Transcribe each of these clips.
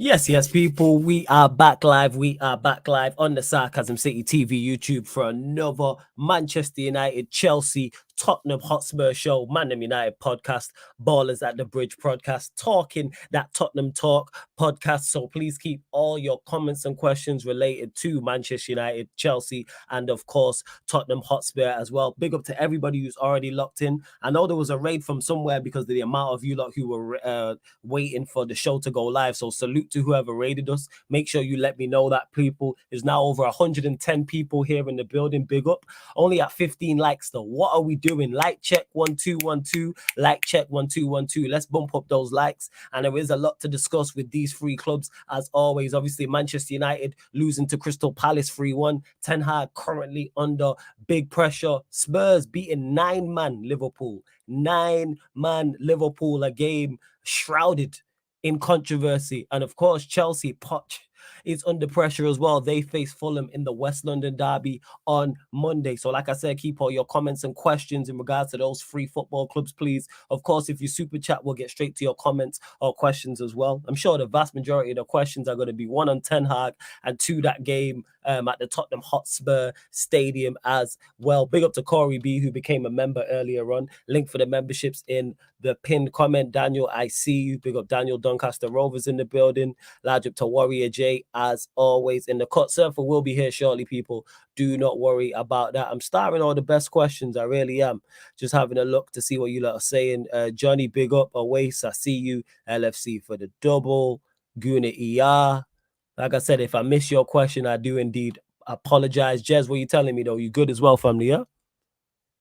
Yes, people. We are back live. We are back live on the Sarcasm City TV YouTube for another Manchester United, Chelsea, Tottenham Hotspur show, Man United podcast, Ballers at the Bridge podcast, talking that Tottenham talk podcast. So please keep all your comments and questions related to Manchester United, Chelsea, and of course Tottenham Hotspur as well. Big up to everybody who's already locked in. I know there was a raid from somewhere because of the amount of you lot who were waiting for the show to go live. So salute to whoever raided us. Make sure you let me know that, people. There's now over 110 people here in the building. Big up. Only at 15 likes though. What are we doing? Like check 1212. Like check 1212. Let's bump up those likes. And there is a lot to discuss with these three clubs as always. Obviously, Manchester United losing to Crystal Palace 3-1. Ten Hag currently under big pressure. Spurs beating 9-man Liverpool. 9-man Liverpool, a game shrouded in controversy. And of course, Chelsea, Poch, is under pressure as well. They face Fulham in the West London derby on Monday. So like I said, keep all your comments and questions in regards to those three football clubs, please. Of course, if you super chat, we'll get straight to your comments or questions as well. I'm sure the vast majority of the questions are going to be one on Ten Hag and two that game at the Tottenham Hotspur Stadium as well. Big up to Corey B, who became a member earlier on. Link for the memberships in the pinned comment. Daniel, I see you. Big up Daniel Doncaster Rovers in the building. Large up to Warrior J, as always. In the cut, Surfer will be here shortly, people. Do not worry about that. I'm starting all the best questions. I really am. Just having a look to see what you lot are saying. Johnny, big up. Awace, I see you. LFC for the double. Guna ER. Like I said, if I miss your question, I do indeed apologize. Jez, what are you telling me, though? You good as well, family, yeah?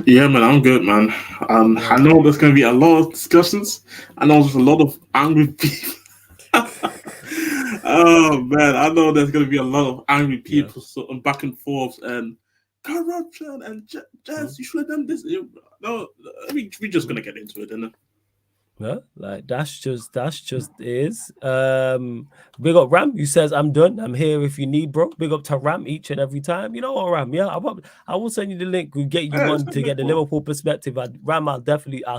Yeah, man, I'm good, man. I know there's going to be a lot of discussions. I know there's a lot of angry people. Oh, man, I know there's going to be a lot of angry people sort of back and forth and corruption and Jazz, you should have done this. No, I mean, we're just going to get into it, isn't it? Yeah, like that's just is. Big up Ram, who says I'm done. I'm here if you need, bro. Big up to Ram each and every time. You know what, Ram? Yeah, I will send you the link. We'll get you on to get the Liverpool perspective. Ram, I'll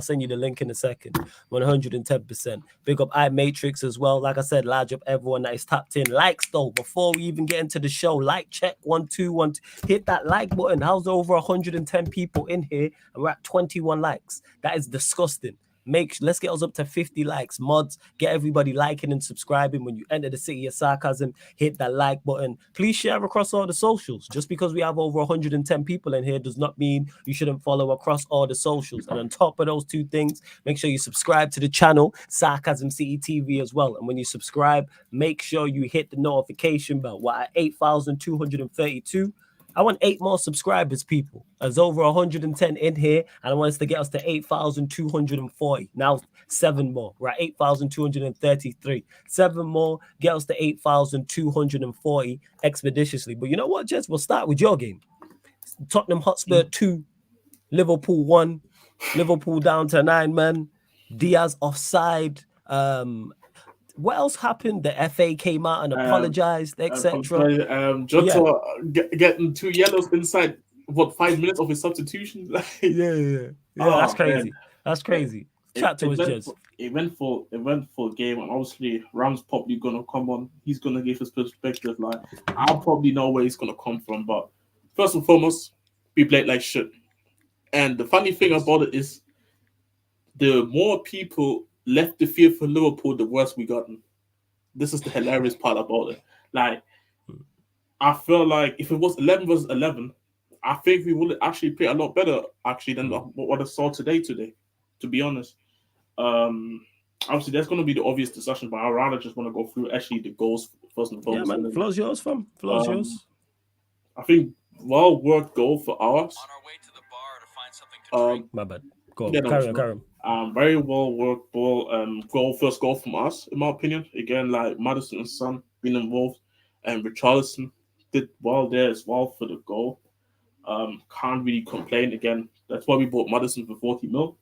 send you the link in a second. 110%. Big up iMatrix as well. Like I said, large up everyone that is tapped in. Likes though, before we even get into the show, like check 121. Hit that like button. How's over 110 people in here and we're at 21 likes? That is disgusting. Let's get us up to 50 likes. Mods, get everybody liking and subscribing. When you enter the City of Sarcasm, hit that like button. Please share across all the socials. Just because we have over 110 people in here does not mean you shouldn't follow across all the socials. And on top of those two things, make sure you subscribe to the channel, Sarcasm City TV as well. And when you subscribe, make sure you hit the notification bell. We're at 8,232. I want 8 more subscribers, people. There's over 110 in here, and I want us to get us to 8,240. Now, 7 more. We're at 8,233. 7 more, get us to 8,240 expeditiously. But you know what, Jess? We'll start with your game. Tottenham Hotspur 2, Liverpool 1. Liverpool down to 9 men. Diaz offside. What else happened? The FA came out and apologized, etc. Jota getting 2 yellows inside 5 minutes of his substitution. Yeah. That's crazy. Man. That's crazy. Chat to us, Jez. It went for a game, and obviously Ram's probably gonna come on. He's gonna give his perspective. Like, I'll probably know where he's gonna come from, but first and foremost, we played like shit. And the funny thing about it is, the more people left the field for Liverpool, the worse we gotten. This is the hilarious part about it. Like, I feel like if it was 11 versus 11, I think we would actually play a lot better actually than what I saw today. To be honest, obviously there's going to be the obvious discussion, but I rather just want to go through actually the goals first and foremost. Yeah, man. Floor's yours, fam. Floor's yours. I think well-worked goal for ours. On our way to the bar to find something to drink. My bad. Go on. Carry on. Very well worked ball. First goal from us, in my opinion. Again, like Maddison and Son being involved, and Richarlison did well there as well for the goal. Can't really complain. Again, that's why we bought Maddison for 40 mil.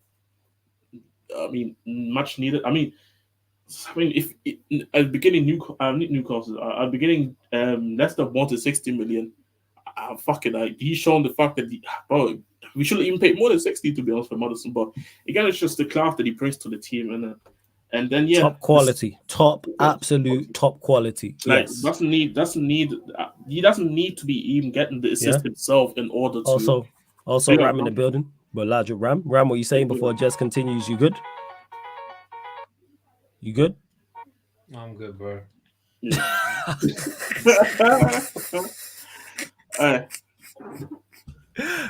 I mean, much needed. I mean, if at the beginning Newcastle, at the beginning Leicester wanted 60 million. He's shown the fact that we shouldn't even pay more than 60 to be honest for Maddison. But again, it's just the craft that he brings to the team, and And then top quality, absolute top quality. Like yes, he doesn't need to be even getting the assist himself in order to. Also Ram in the building. But larger Ram, what you saying before Jess continues? You good? You good? I'm good, bro. Yeah.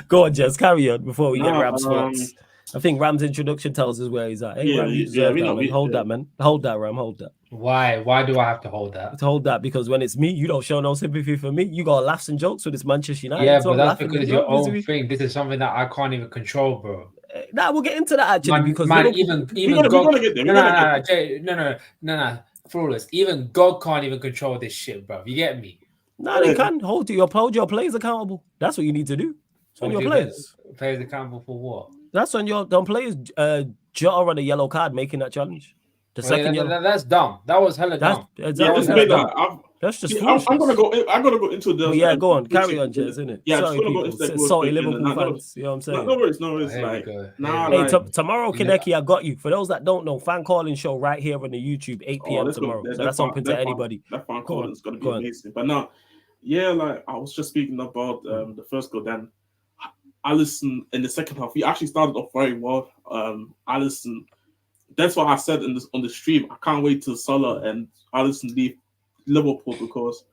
Go on, Jess. Carry on before we get Ram's thoughts. I think Ram's introduction tells us where he's at. Hey, Ram, you deserve that, man. Hold that, man. Hold that, Ram. Hold that. Why? Why do I have to hold that? Hold that because when it's me, you don't show no sympathy for me. You got laughs and jokes with this Manchester United. Yeah, but that's because your own thing. This is something that I can't even control, bro. Nah, we'll get into that actually because even no, flawless. Even God can't even control this shit, bro. You get me? Nah, they can hold your players accountable. That's what you need to do. It's on your players. Players accountable for what? That's on your players. Jota on a yellow card making that challenge. That's dumb. That was hella dumb. That's just I'm gonna go into the. Yeah, go on. Carry on, Jez, isn't it? Yeah, sorry, people. Sorry, Liverpool fans. You know what I'm saying? No worries. Tomorrow, Kaneki, I got you. For those that don't know, fan calling show right here on the YouTube, 8 p.m. tomorrow. So that's open to anybody. That fan calling is gonna be amazing. But now, like I was just speaking about the first goal. Then Alisson in the second half, he actually started off very well. Alisson. That's what I said on the stream. I can't wait till Salah and Alisson leave Liverpool because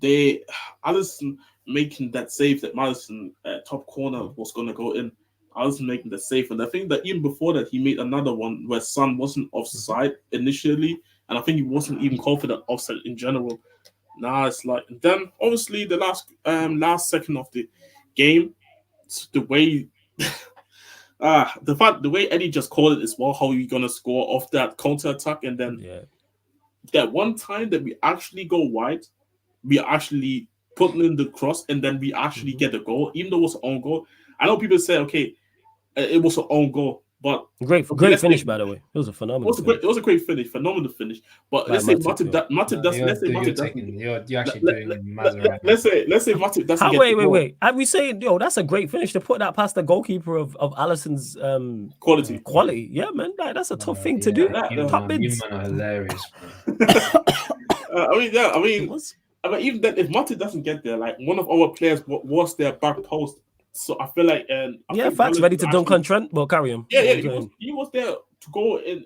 Alisson making that save that Madison top corner was going to go in. Alisson making the save, and I think that even before that he made another one where Son wasn't offside initially, and I think he wasn't even confident offside in general. Now it's like, and then obviously the last second of the game, the way. The way Eddie just called it as well, how you gonna score off that counter attack, and then that one time that we actually go wide, we actually put in the cross, and then we actually get a goal, even though it was an own goal. I know people say, okay, it was an own goal, but great finish, by the way. It was a phenomenal. It was a great finish, phenomenal finish. But let's say Matip doesn't. You're actually doing let's say Matip doesn't. Wait. Are we saying, that's a great finish to put that past the goalkeeper of Alisson's quality? Yeah, man, that's a tough thing to do. Top bids. You man are hilarious. I mean, even then, if Matip doesn't get there, like one of our players was their back post. So I feel like, facts ready to dunk on Trent. Well, carry him. He was there to go in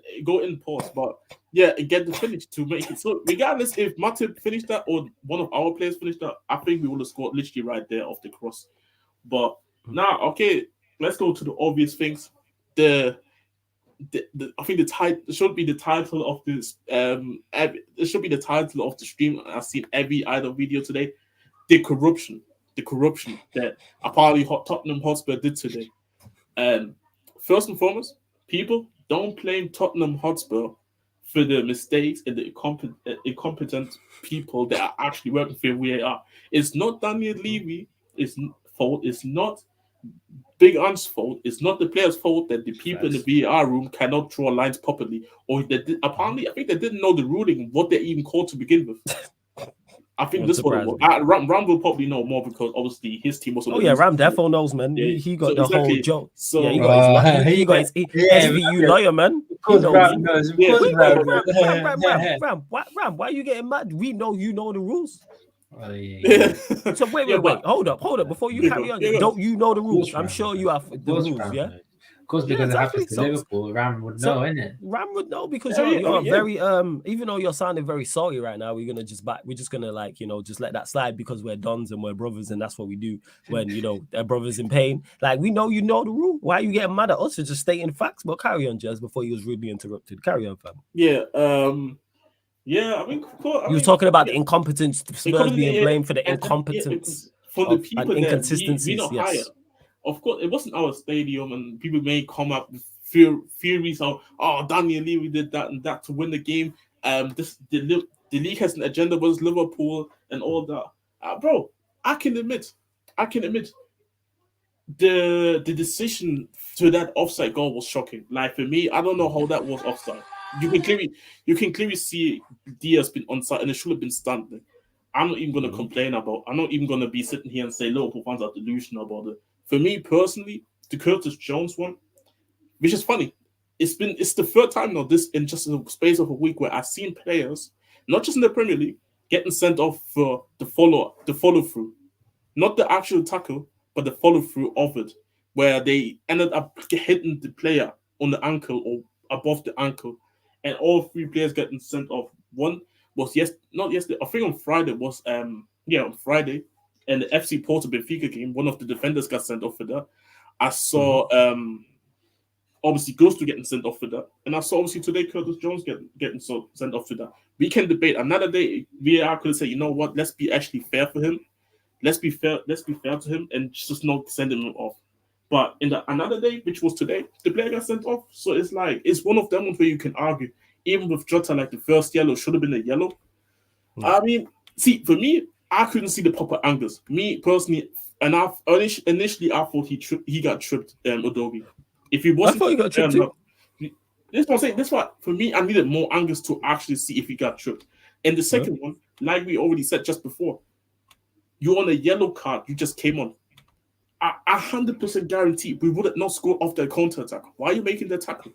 post, but get the finish to make it. So regardless if Matip finished that or one of our players finished that, I think we would have scored literally right there off the cross. But now, okay, let's go to the obvious things. I think the title should be the title of this. It should be the title of the stream. I've seen every idle video today. The corruption that apparently Tottenham Hotspur did today. And first and foremost, people don't blame Tottenham Hotspur for the mistakes and the incompetent people that are actually working for VAR. It's not Daniel Levy's fault. It's not Big An's fault. It's not the player's fault that the people in the VAR room cannot draw lines properly. Or apparently, I think they didn't know the ruling, what they even called to begin with. I think this one, Ram will probably know more because obviously his team was. Ram defo knows, man. Yeah. He got the whole joke. So he got his SVU lawyer, man. Ram, why are you getting mad? We know you know the rules. So wait. Hold up. Before you carry on, don't you know the rules? I'm sure you have the rules, yeah. Because it happens to Liverpool, Ram would know, innit? Ram would know because you're very even though you're sounding very sorry right now, we're just gonna just let that slide because we're dons and we're brothers and that's what we do when our brothers in pain. Like we know you know the rule. Why are you getting mad at us for just stating facts? But carry on, Jez, before you was rudely interrupted. Carry on, fam. Yeah, I mean, you were talking about the incompetence, Spurs being blamed for the incompetence for the people and inconsistencies. Hire. Of course, it wasn't our stadium, and people may come up with theories of, Daniel Levy did that and that to win the game. The league has an agenda with Liverpool and all that. Bro, I can admit, the decision to that offside goal was shocking. Like for me, I don't know how that was offside. You can clearly see Diaz been onside, and it should have been standing. I'm not even going to complain about. I'm not even going to be sitting here and say Liverpool fans are delusional about it. For me personally, the Curtis Jones one, which is funny. it's the third time now this in just a space of a week where I've seen players, not just in the Premier League, getting sent off for the follow through, not the actual tackle, but the follow through of it, where they ended up hitting the player on the ankle or above the ankle, and all three players getting sent off. One was not yesterday. I think on Friday was on Friday, and the FC Porto Benfica game. One of the defenders got sent off for that. I saw obviously Gusto getting sent off for that, and I saw obviously today Curtis Jones getting sent off for that. We can debate another day. VAR could say, you know what? Let's be actually fair for him. Let's be fair to him and just not send him off. But in another day, which was today, the player got sent off. So it's like it's one of them ones where you can argue, even with Jota, like the first yellow should have been a yellow. I mean, see, for me, I couldn't see the proper angles. Me personally, and initially I thought he got tripped, Udogie. If he wasn't, I thought he got tripped too. This is what I'm saying. This why for me, I needed more angles to actually see if he got tripped. And the second one, like we already said just before, you're on a yellow card. You just came on. I 100% guarantee we would have not scored off their counter attack. Why are you making the tackle?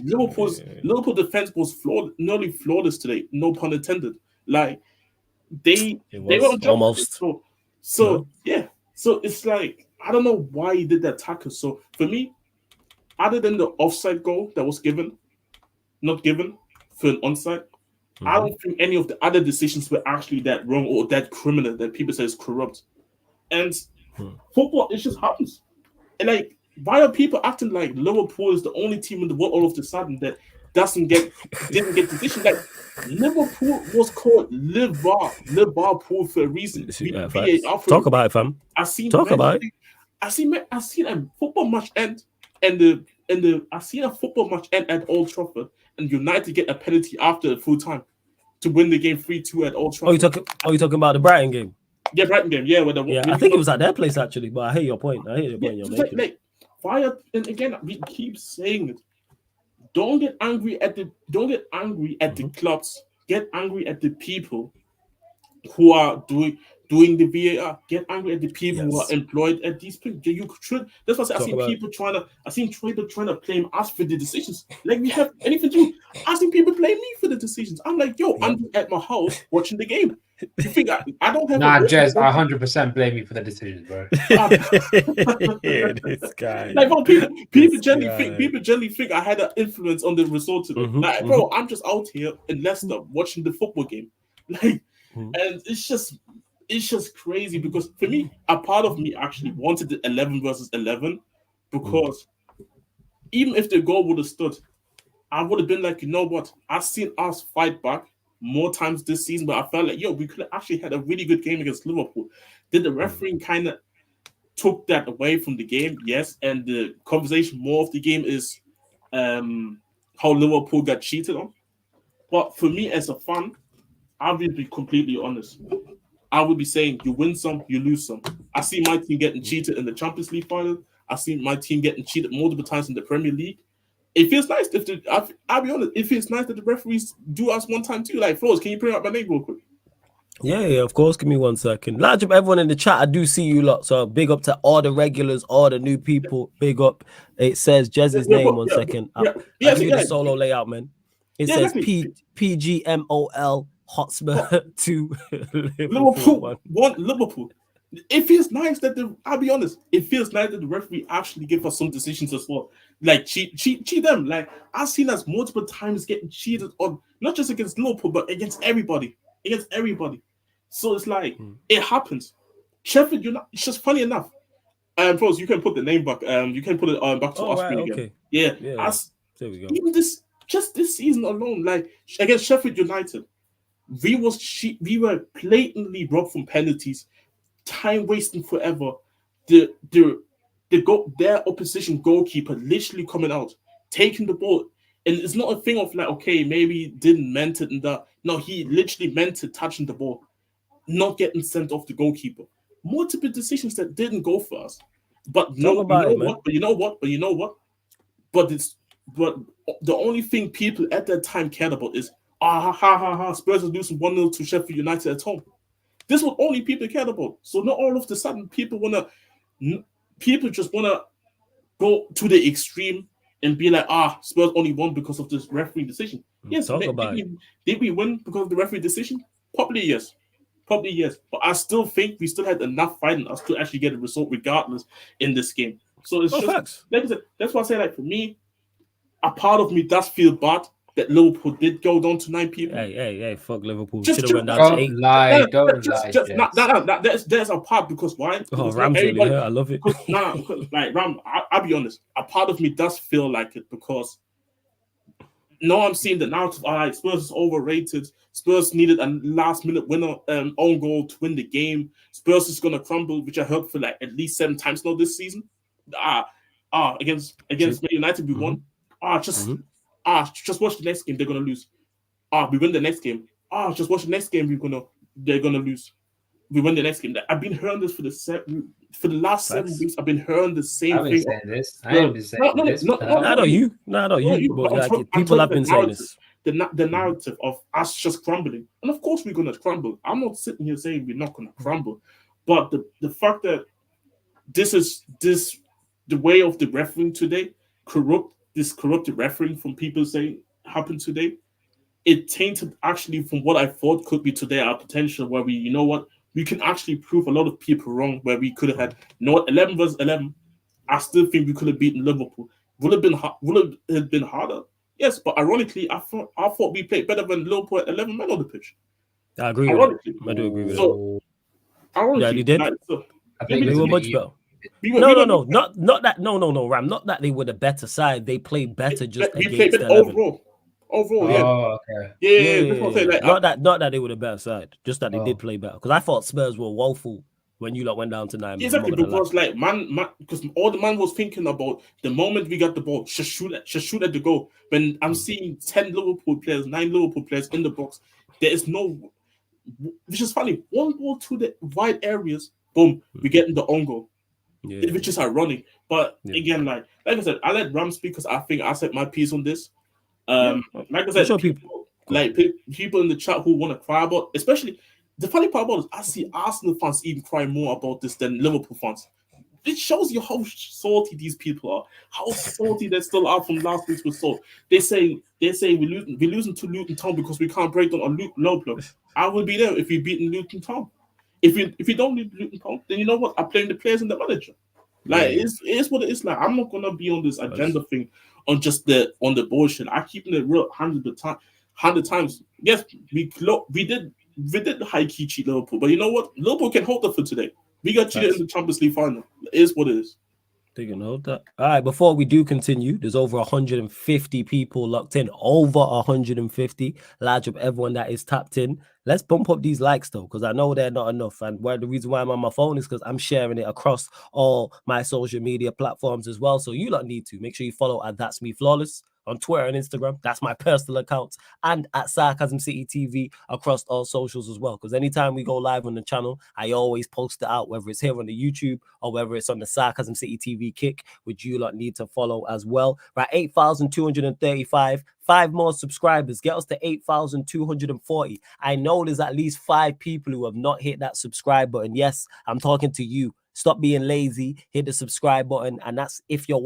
Liverpool defense was nearly flawless today. No pun intended. Like they were on almost. So it's like I don't know why he did that tackle. So for me, other than the offside goal that was not given for an onside, I don't think any of the other decisions were actually that wrong or that criminal that people say is corrupt. And football, it just happens. And like, why are people acting like Liverpool is the only team in the world all of a sudden that didn't get decisions? Like Liverpool was called Liverpool for a reason. Talk about it, fam. I seen a football match end I seen a football match end at Old Trafford and United get a penalty after full time to win the game 3-2 at Old Trafford. You talking about the Brighton game? Yeah, Brighton game. Yeah, I think it was at their place actually, but I hear your point. You're making. And again, we keep saying it. Don't get angry at the clubs. Get angry at the people who are doing the VAR. Get angry at the people who are employed at these places. That's what I seen people trying to blame us for the decisions. Like we have anything to do. I seen people blame me for the decisions. I'm like, I'm at my house watching the game. You think I don't have? Nah, Jez, I 100% blame you for the decisions, bro. This guy. Like, bro, people generally think I had an influence on the result today. Bro, I'm just out here in Leicester watching the football game. Like, and it's just crazy because for me, a part of me actually wanted the 11 versus 11 because even if the goal would have stood, I would have been like, you know what? I've seen us fight back more times this season, but I felt like, we could have actually had a really good game against Liverpool. Did the referee kind of took that away from the game? Yes, and the conversation more of the game is how Liverpool got cheated on. But for me as a fan, I will be completely honest. I would be saying you win some, you lose some. I see my team getting cheated in the Champions League final. I see my team getting cheated multiple times in the Premier League. It feels nice I'll be honest, it feels nice that the referees do us one time too. Like, Flores, can you bring up my name real quick? Yeah, of course. Give me 1 second. Large up everyone in the chat. I do see you lot. So big up to all the regulars, all the new people. Big up. It says Jez's name. 1 second. I'll do the solo layout, man. It says PGMOL Hotspur 2 Liverpool 1 Liverpool. It feels nice that I'll be honest, it feels nice that the referee actually give us some decisions as well. Like cheat them. Like I've seen us multiple times getting cheated on, not just against Liverpool, but against everybody. So it's like it happens. Sheffield United, it's just funny enough. Pros, you can put the name back. You can put it back to our screen again. Okay. Yeah. There we go. Even this season alone, like against Sheffield United, we were blatantly robbed from penalties, time wasting forever. Their opposition goalkeeper literally coming out, taking the ball, and it's not a thing of like, okay, maybe he didn't meant it and that. No, he literally meant it, touching the ball, not getting sent off the goalkeeper. Multiple decisions that didn't go for us. But you know what? But the only thing people at that time cared about is Spurs are losing 1-0 to Sheffield United at home. This is what only people cared about. So not all of a sudden people just wanna go to the extreme and be like, Spurs only won because of this referee decision. Yes, Talk did about did we win because of the referee decision? Probably yes. But I still think we still had enough fight in us to actually get a result regardless in this game. So it's just facts. like I said, that's why I say, like, for me, a part of me does feel bad that Liverpool did go down to 9 people. Hey, fuck Liverpool. Just- Should have went down to 8. Don't lie, don't lie. There's a part because why? Oh, Because not Ramsey, everybody- I love it. because, like, Ram, I'll be honest. A part of me does feel like it because I'm seeing the narrative. Spurs is overrated. Spurs needed a last-minute winner, own goal to win the game. Spurs is gonna crumble, which I heard for like at least 7 times now this season. Against Man United, we won. Just watch the next game. They're gonna lose. We win the next game. Just watch the next game. They're gonna lose. We win the next game. I've been hearing this for the last 7 weeks. I've been hearing the same I've thing. been saying this. I ain't been saying this. Not on you. But like, people have been saying this. The narrative of us just crumbling, and of course we're gonna crumble. I'm not sitting here saying we're not gonna crumble, but the fact that the way of the refereeing today corrupted refereeing from people saying happened today, it tainted actually from what I thought could be today our potential, where we can actually prove a lot of people wrong, where we could have had 11 versus 11. I still think we could have beaten Liverpool. Would it been harder? Yes, but ironically, I thought we played better than Liverpool at 11 men on the pitch. I agree with Ironically. that. I do agree with that. So, ironically, Yeah, they did. I think They it's were a much bit better. Not that. No, Ram. Not that they were the better side. They played better just we against played the better 11. overall, yeah. Oh, okay. Yeah. That's what I'm saying. Like, Not that they were the better side. Just that they did play better. Because I thought Spurs were woeful when you lot went down to 9. exactly, because like man, because all the man was thinking about the moment we got the ball, just shoot at the goal. When I'm seeing 9 Liverpool players in the box, there is no, which is funny. One ball to the wide areas, boom, we get in the own goal, which is ironic. But again, like I said, I let Ram speak because I think I said my piece on this. Like I said, people in the chat who want to cry about, especially. The funny part about it is I see Arsenal fans even cry more about this than Liverpool fans. It shows you how salty these people are, how salty they still are from last week's result. They say we're losing to Luton Town because we can't break down a low block. I will be there if we beat Luton Town. If you don't need Luton Town, then you know what? I'm playing the players and the manager. Like it is what it is. Like I'm not gonna be on this agenda thing on the bullshit. I keep it real 100 times. Yes, we did high key cheat Liverpool, but you know what? Liverpool can hold that for today. We got cheated in the Champions League final. It is what it is. They can hold that. All right, before we do continue, there's over 150 people locked in. Over 150. Large up everyone that is tapped in. Let's bump up these likes though, because I know they're not enough. And the reason why I'm on my phone is because I'm sharing it across all my social media platforms as well. So you lot need to make sure you follow at That's Me Flawless on Twitter and Instagram. That's my personal accounts, and at Sarcasm City TV across all socials as well. Because anytime we go live on the channel, I always post it out, whether it's here on the YouTube or whether it's on the Sarcasm City TV kick, which you lot need to follow as well. Right, 8,235. 5 more subscribers. Get us to 8,240. I know there's at least 5 people who have not hit that subscribe button. Yes, I'm talking to you. Stop being lazy. Hit the subscribe button, and that's if you're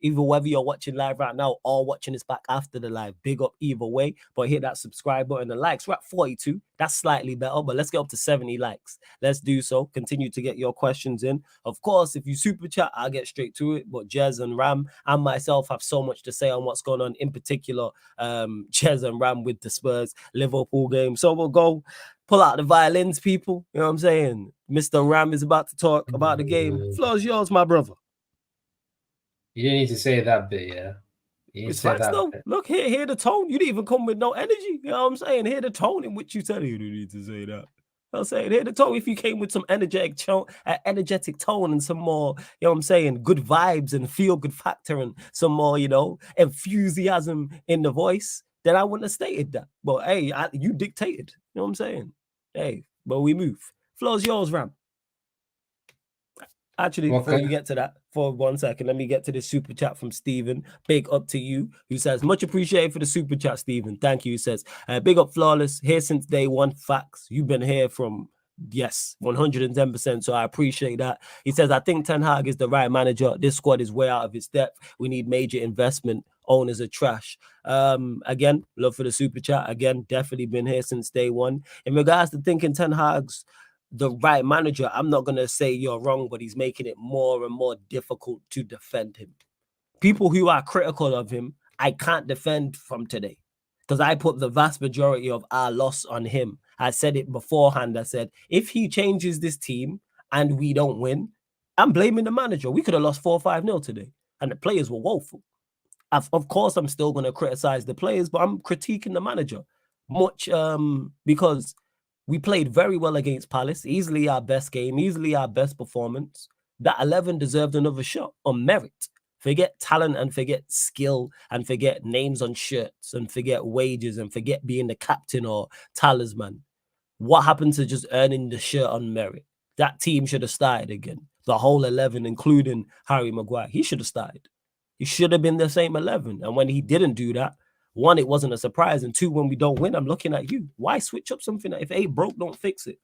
either whether you're watching live right now or watching this back after the live. Big up either way, but hit that subscribe button. The likes, we're at 42. That's slightly better, but let's get up to 70 likes. Let's do so. Continue to get your questions in. Of course, if you super chat, I'll get straight to it. But Jez and Ram and myself have so much to say on what's going on, in particular, Jez and Ram with the Spurs Liverpool game. So we'll go pull out the violins, people. You know what I'm saying? Mr. Ram is about to talk about the game. Floor's yours, my brother. You didn't need to say that bit, yeah. It's facts though. Look, hear the tone. You didn't even come with no energy. You know what I'm saying? Hear the tone in which you said you didn't need to say that. I'm saying, hear the tone. If you came with some energetic tone and some more, you know what I'm saying, good vibes and feel good factor and some more, enthusiasm in the voice, then I wouldn't have stated that. But hey, you dictated. You know what I'm saying? Hey, but we move. Floor's yours, Ram. Actually, before we get to that, for 1 second, let me get to this super chat from Stephen. Big up to you, who says, much appreciated for the super chat, Stephen. Thank you. He says, big up Flawless, here since day one. Facts. You've been here from Yes, 110%. So I appreciate that. He says, I think Ten Hag is the right manager. This squad is way out of its depth. We need major investment. Owners are trash. Again, love for the super chat. Again, definitely been here since day one. In regards to thinking Ten Hag's the right manager, I'm not going to say you're wrong, but he's making it more and more difficult to defend him. People who are critical of him, I can't defend from today because I put the vast majority of our loss on him. I said it beforehand. I said, if he changes this team and we don't win, I'm blaming the manager. We could have lost 4-5-0 today, and the players were woeful. Of course, I'm still going to criticize the players, but I'm critiquing the manager much because we played very well against Palace, easily our best game, easily our best performance. That 11 deserved another shot on merit. Forget talent and forget skill and forget names on shirts and forget wages and forget being the captain or talisman. What happened to just earning the shirt on merit? That team should have started again. The whole 11, including Harry Maguire, he should have started. He should have been the same 11. And when he didn't do that, one, it wasn't a surprise. And two, when we don't win, I'm looking at you. Why switch up something that if it ain't broke, don't fix it?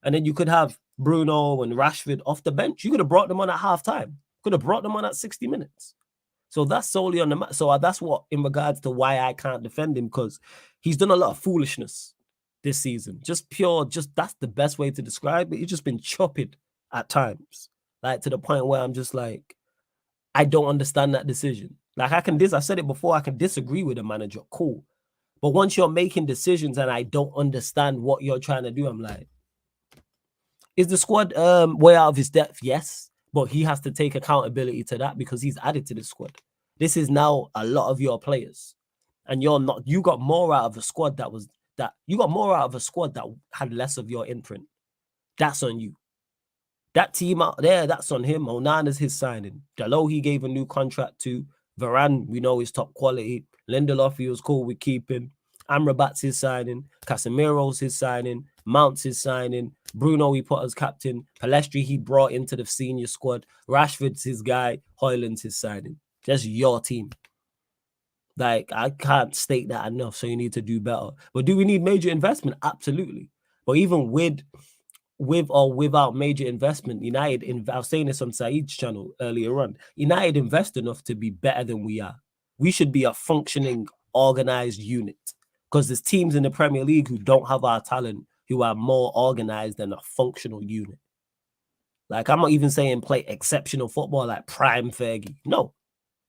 And then you could have Bruno and Rashford off the bench. You could have brought them on at halftime. Could have brought them on at 60 minutes. So that's solely on the match. So that's what, in regards to why I can't defend him, because he's done a lot of foolishness this season. Just that's the best way to describe it. He's just been chopped at times. Like to the point where I'm just like, I don't understand that decision. Like I said it before, I can disagree with the manager. Cool. But once you're making decisions and I don't understand what you're trying to do, I'm like, is the squad way out of his depth? Yes. But he has to take accountability to that because he's added to the squad. This is now a lot of your players. And you got more out of a squad that had less of your imprint. That's on you. That team out there, that's on him. Onana's his signing. Dalot, he gave a new contract to. Varane, we know is top quality. Lindelof, he was cool with keeping. Amrabat's his signing. Casemiro's his signing. Mount's his signing. Bruno, he put as captain. Palestri, he brought into the senior squad. Rashford's his guy. Højlund's his signing. That's your team. Like, I can't state that enough, so you need to do better. But do we need major investment? Absolutely. But even with or without major investment, United, I was saying this on Saeed's channel earlier on, United invest enough to be better than we are. We should be a functioning, organized unit because there's teams in the Premier League who don't have our talent, who are more organized than a functional unit. Like, I'm not even saying play exceptional football like prime Fergie. No.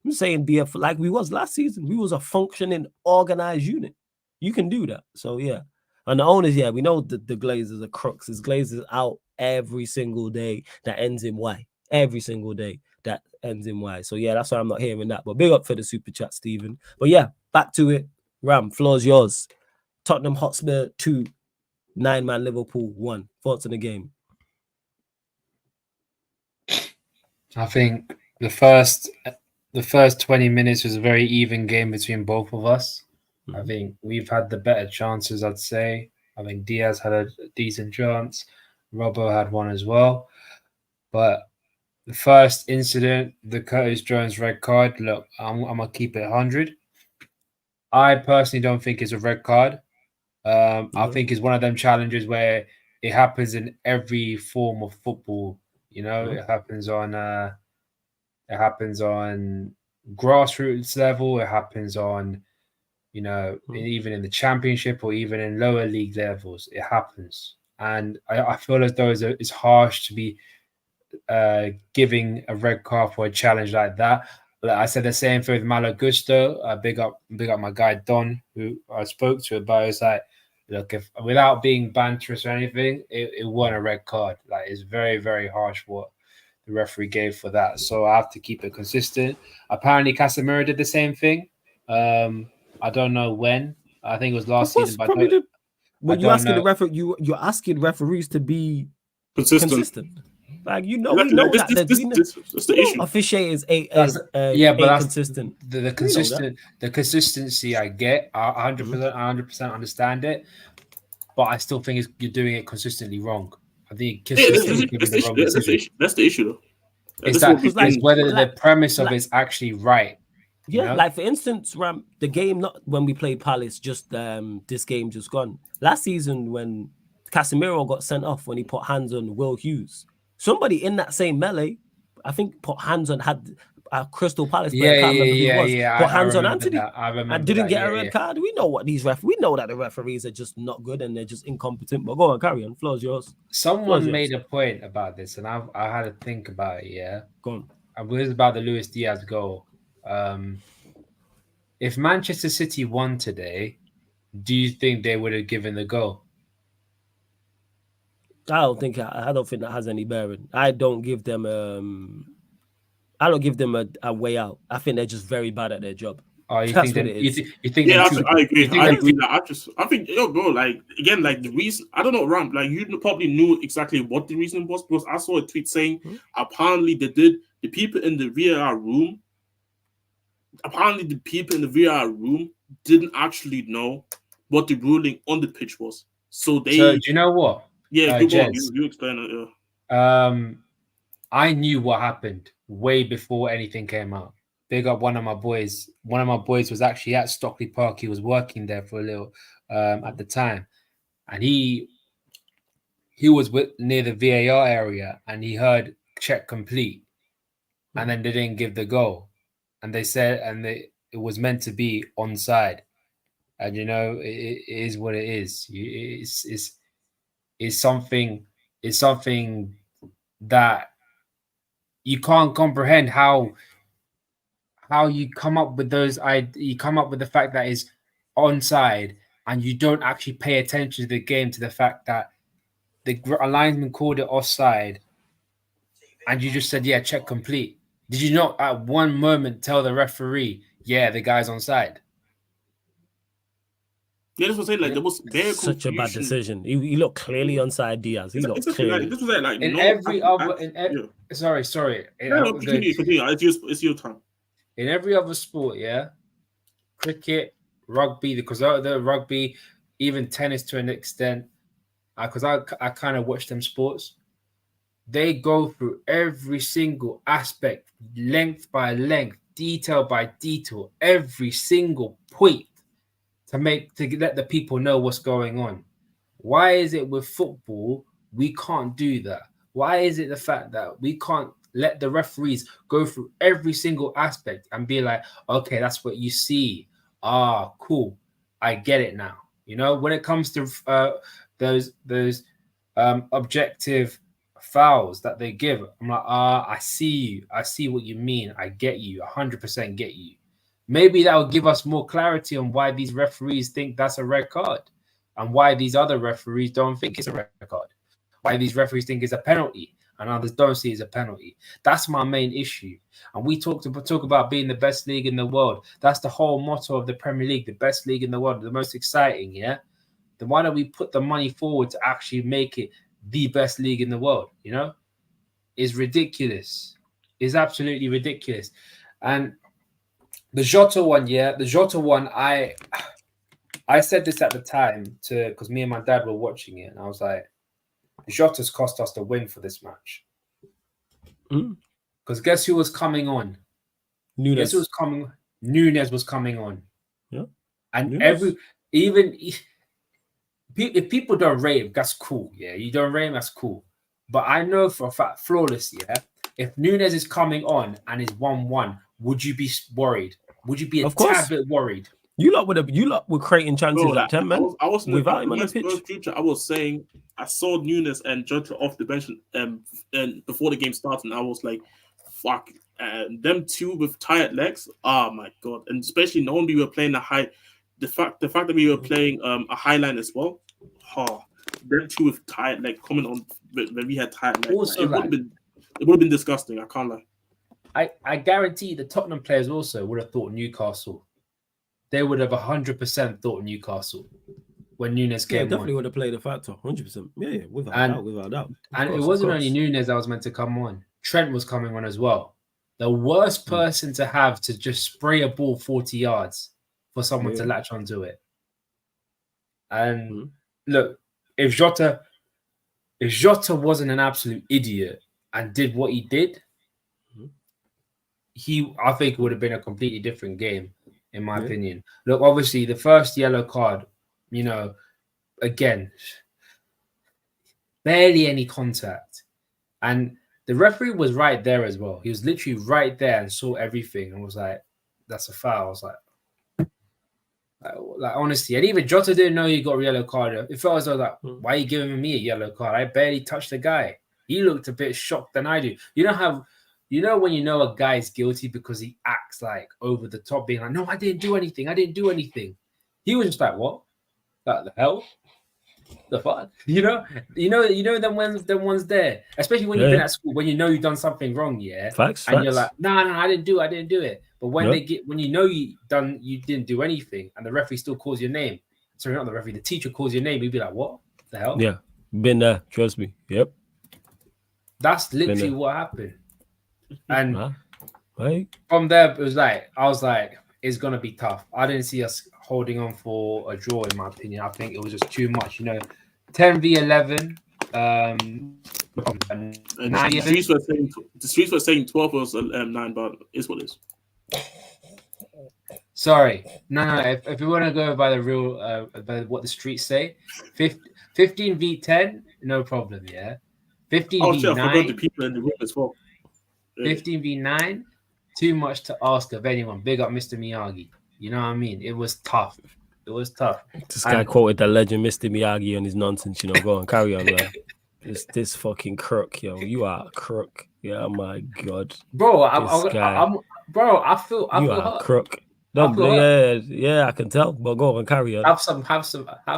I'm saying like we was last season. We was a functioning, organized unit. You can do that. So, yeah. And the owners, yeah, we know the Glazers are crooks. His Glazers out every single day that ends in Y. Every single day that ends in Y. So, yeah, that's why I'm not hearing that. But big up for the super chat, Stephen. But, yeah, back to it. Ram, floor's yours. Tottenham Hotspur 2, 9-man Liverpool 1. Thoughts on the game? I think the first 20 minutes was a very even game between both of us. I think we've had the better chances, I'd say. I think Diaz had a decent chance. Robbo had one as well. But the first incident, the Curtis Jones red card, look, I'm going to keep it 100. I personally don't think it's a red card. I think it's one of them challenges where it happens in every form of football. You know, it happens on grassroots level. It happens on, you know, even in the championship or even in lower league levels, it happens. And I feel as though it's harsh to be giving a red card for a challenge like that. Like I said the same thing with Malo Gusto. Big up my guy Don, who I spoke to about. It's like, look, if without being banterous or anything, it wasn't a red card. Like, it's very, very harsh what the referee gave for that. So I have to keep it consistent. Apparently, Casemiro did the same thing. I don't know when. I think it was last season. But you're asking referees to be consistent. Like, we know that that's the issue. Officiators ain't consistent. The consistency I get. I 100% understand it, but I still think you're doing it consistently wrong. I think that's the issue, though. It's whether the premise of it's actually right. Yeah, you know? Like for instance, Ram, the game not when we played Palace, just this game just gone. Last season when Casemiro got sent off when he put hands on Will Hughes. Somebody in that same melee, I think, put hands on had Crystal Palace player. I can't remember who it was. Put I hands on remember Anthony. that. I remember And didn't that. get a red card. We know what these we know that the referees are just not good and they're just incompetent. But go on, carry on. Floor's yours. Someone made a point about this, and I had to think about it. Yeah, go on. And it was about the Luis Diaz goal. If Manchester City won today, do you think they would have given the goal? I don't think that has any bearing. I don't give them a way out. I think they're just very bad at their job. Oh, you think what it is. You think yeah, I agree. I think, yo, bro, like, again, like, the reason, I don't know, Ram, like, you probably knew exactly what the reason was, because I saw a tweet saying apparently the people in the VAR room didn't actually know what the ruling on the pitch was. So do you know what? Yeah, you explain it. Yeah. I knew what happened way before anything came out. Big up one of my boys. One of my boys was actually at Stockley Park. He was working there for a little at the time, and he was near the VAR area, and he heard check complete, and then they didn't give the goal, and they said, it was meant to be onside, and you know it is what it is. It's something that you can't comprehend how you come up with you come up with the fact that it's onside and you don't actually pay attention to the game, to the fact that the linesman called it offside and you just said, yeah, check complete. Did you not at one moment tell the referee, yeah, the guy's onside? Yeah, this was like there was such a bad decision. He looked clearly onside Diaz. He looked clearly. This was like sorry. Continue. It's your time. In every other sport, yeah, cricket, rugby, because the rugby, even tennis to an extent, because I kind of watch them sports. They go through every single aspect, length by length, detail by detail, every single point to let the people know what's going on. Why is it with football we can't do that? Why is it the fact that we can't let the referees go through every single aspect and be like, okay, that's what you see. Ah, cool. I get it now. You know, when it comes to those objective fouls that they give, I'm like, I see you. I see what you mean. I get you. 100% get you. Maybe that will give us more clarity on why these referees think that's a red card and why these other referees don't think it's a red card. Why these referees think it's a penalty and others don't see it as a penalty. That's my main issue. And we talk about being the best league in the world. That's the whole motto of the Premier League, the best league in the world, the most exciting, yeah? Then why don't we put the money forward to actually make it the best league in the world, you know? It's ridiculous. It's absolutely ridiculous. And the Jota one, I said this at the time because me and my dad were watching it, and I was like, Jota's cost us the win for this match. Because guess who was coming on? Nunes. Guess who was coming? Nunes was coming on. Yeah. And if people don't rate him, that's cool. Yeah, you don't rate him, that's cool. But I know for a fact, flawless, yeah, if Nunes is coming on and is 1-1, would you be worried? Would you be a tad bit worried? You lot were creating chances like 10 men. I was without him on the pitch. I was saying I saw Nunes and Jota off the bench and before the game started, and I was like, fuck. Them two with tired legs. Oh my god. And especially knowing we were playing the fact that we were playing a high line as well. Them two with tired legs coming on when we had tired legs. Also, it would have been disgusting, I can't lie. I guarantee the Tottenham players also would have thought Newcastle. They would have 100% thought Newcastle when Nunes came on. Definitely would have played a factor, 100%. Yeah, without doubt. And it wasn't only Nunes that was meant to come on. Trent was coming on as well. The worst person to have to just spray a ball 40 yards for someone to latch onto it. And look, if Jota wasn't an absolute idiot and did what he did, I think it would have been a completely different game, in my opinion. Look, obviously, the first yellow card, you know, again, barely any contact. And the referee was right there as well. He was literally right there and saw everything and was like, that's a foul. I was like honestly, and even Jota didn't know he got a yellow card. It felt as though like, why are you giving me a yellow card? I barely touched the guy. He looked a bit shocked than I do. You know when you know a guy is guilty because he acts like over the top, being like, no, I didn't do anything. He was just like, what? Like the hell? The fuck? You know them ones there. Especially when you've been at school, when you know you've done something wrong, Facts. You're like, no, I didn't do it. But when when you know you didn't do anything, and the referee still calls your name. Sorry, not the referee, the teacher calls your name, you'd be like, what the hell? Yeah, been there. Trust me. Yep. That's literally what happened. And from there, I was like, it's gonna be tough. I didn't see us holding on for a draw, in my opinion. I think it was just too much, 10v11. The streets were saying 12 was 9, but it's what it is. Sorry, no. If we want to go by the real, by what the streets say, 15v10, no problem. 15v9. Oh shit! I forgot the people in the room as well. 15v9, too much to ask of anyone. Big up Mr. Miyagi. You know what I mean? It was tough. This guy quoted the legend Mr. Miyagi on his nonsense. Go on, carry on, man. This fucking crook, yo. You are a crook. Yeah, my God, bro. I feel you are a crook. Yeah, I can tell. But go on, carry on. Have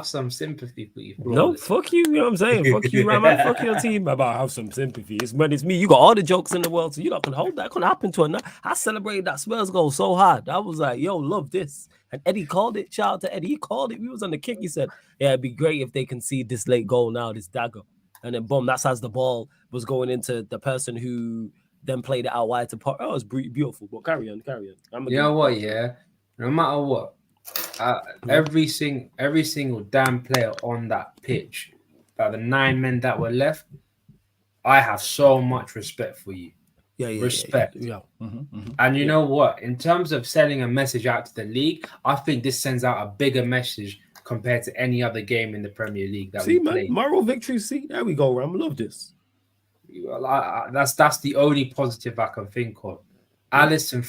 some sympathy for you. Bro. No, fuck you. You know what I'm saying? Fuck you, man. Fuck your team. About have some sympathy. It's when it's me. You got all the jokes in the world, so you're not gonna hold that. Couldn't happen to her. I celebrated that Spurs goal so hard. I was like, yo, love this. And Eddie called it. Shout out to Eddie. He called it. We was on the kick. He said, yeah, it'd be great if they concede this late goal now, this dagger. And then boom, that's as the ball was going into the person who then played it out wide to part. Oh, it's beautiful. But carry on. You know what? Yeah, no matter what, every single damn player on that pitch, the 9 men that were left, I have so much respect for you. Respect. Yeah. And you know what? In terms of sending a message out to the league, I think this sends out a bigger message compared to any other game in the Premier League that we played. Moral victory. See, there we go, Ram. Love this. That's the only positive I can think of. Alisson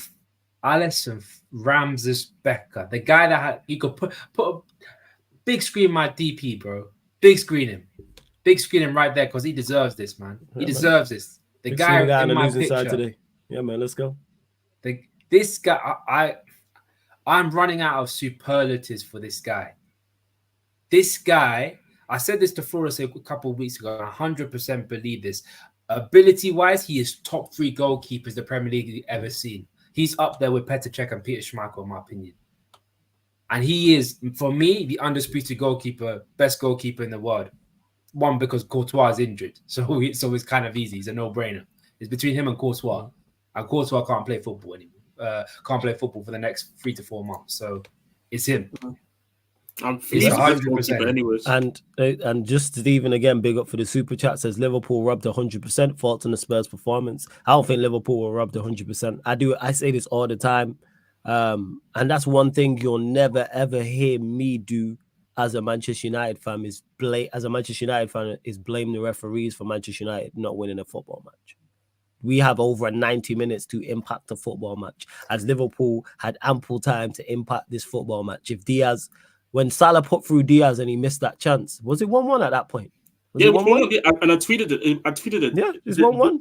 Ramses Becker, the guy that you could put a big screen my DP, bro. Big screen him right there because he deserves this, man. He deserves this. The guy in my picture side today. Yeah, man. Let's go. This guy, I'm running out of superlatives for this guy. This guy, I said this to Flores a couple of weeks ago. I 100% believe this. Ability-wise, he is top 3 goalkeepers the Premier League ever seen. He's up there with Petr Cech and Peter Schmeichel, in my opinion. And he is, for me, the undisputed goalkeeper, best goalkeeper in the world. One, because Courtois is injured. So it's kind of easy. It's a no-brainer. It's between him and Courtois. And Courtois can't play football anymore. Can't play football for the next 3 to 4 months. So it's him. He's 100%. Anyways. And just Stephen again, big up for the super chat, says Liverpool rubbed 100%, fault on the Spurs performance. I don't think Liverpool were rubbed 100%. I say this all the time. And that's one thing you'll never ever hear me do as a Manchester United fan is blame the referees for Manchester United not winning a football match. We have over 90 minutes to impact a football match, as Liverpool had ample time to impact this football match. When Salah put through Diaz and he missed that chance, was it 1-1 at that point? Was it 1-1? And I tweeted it. Yeah, it's 1-1.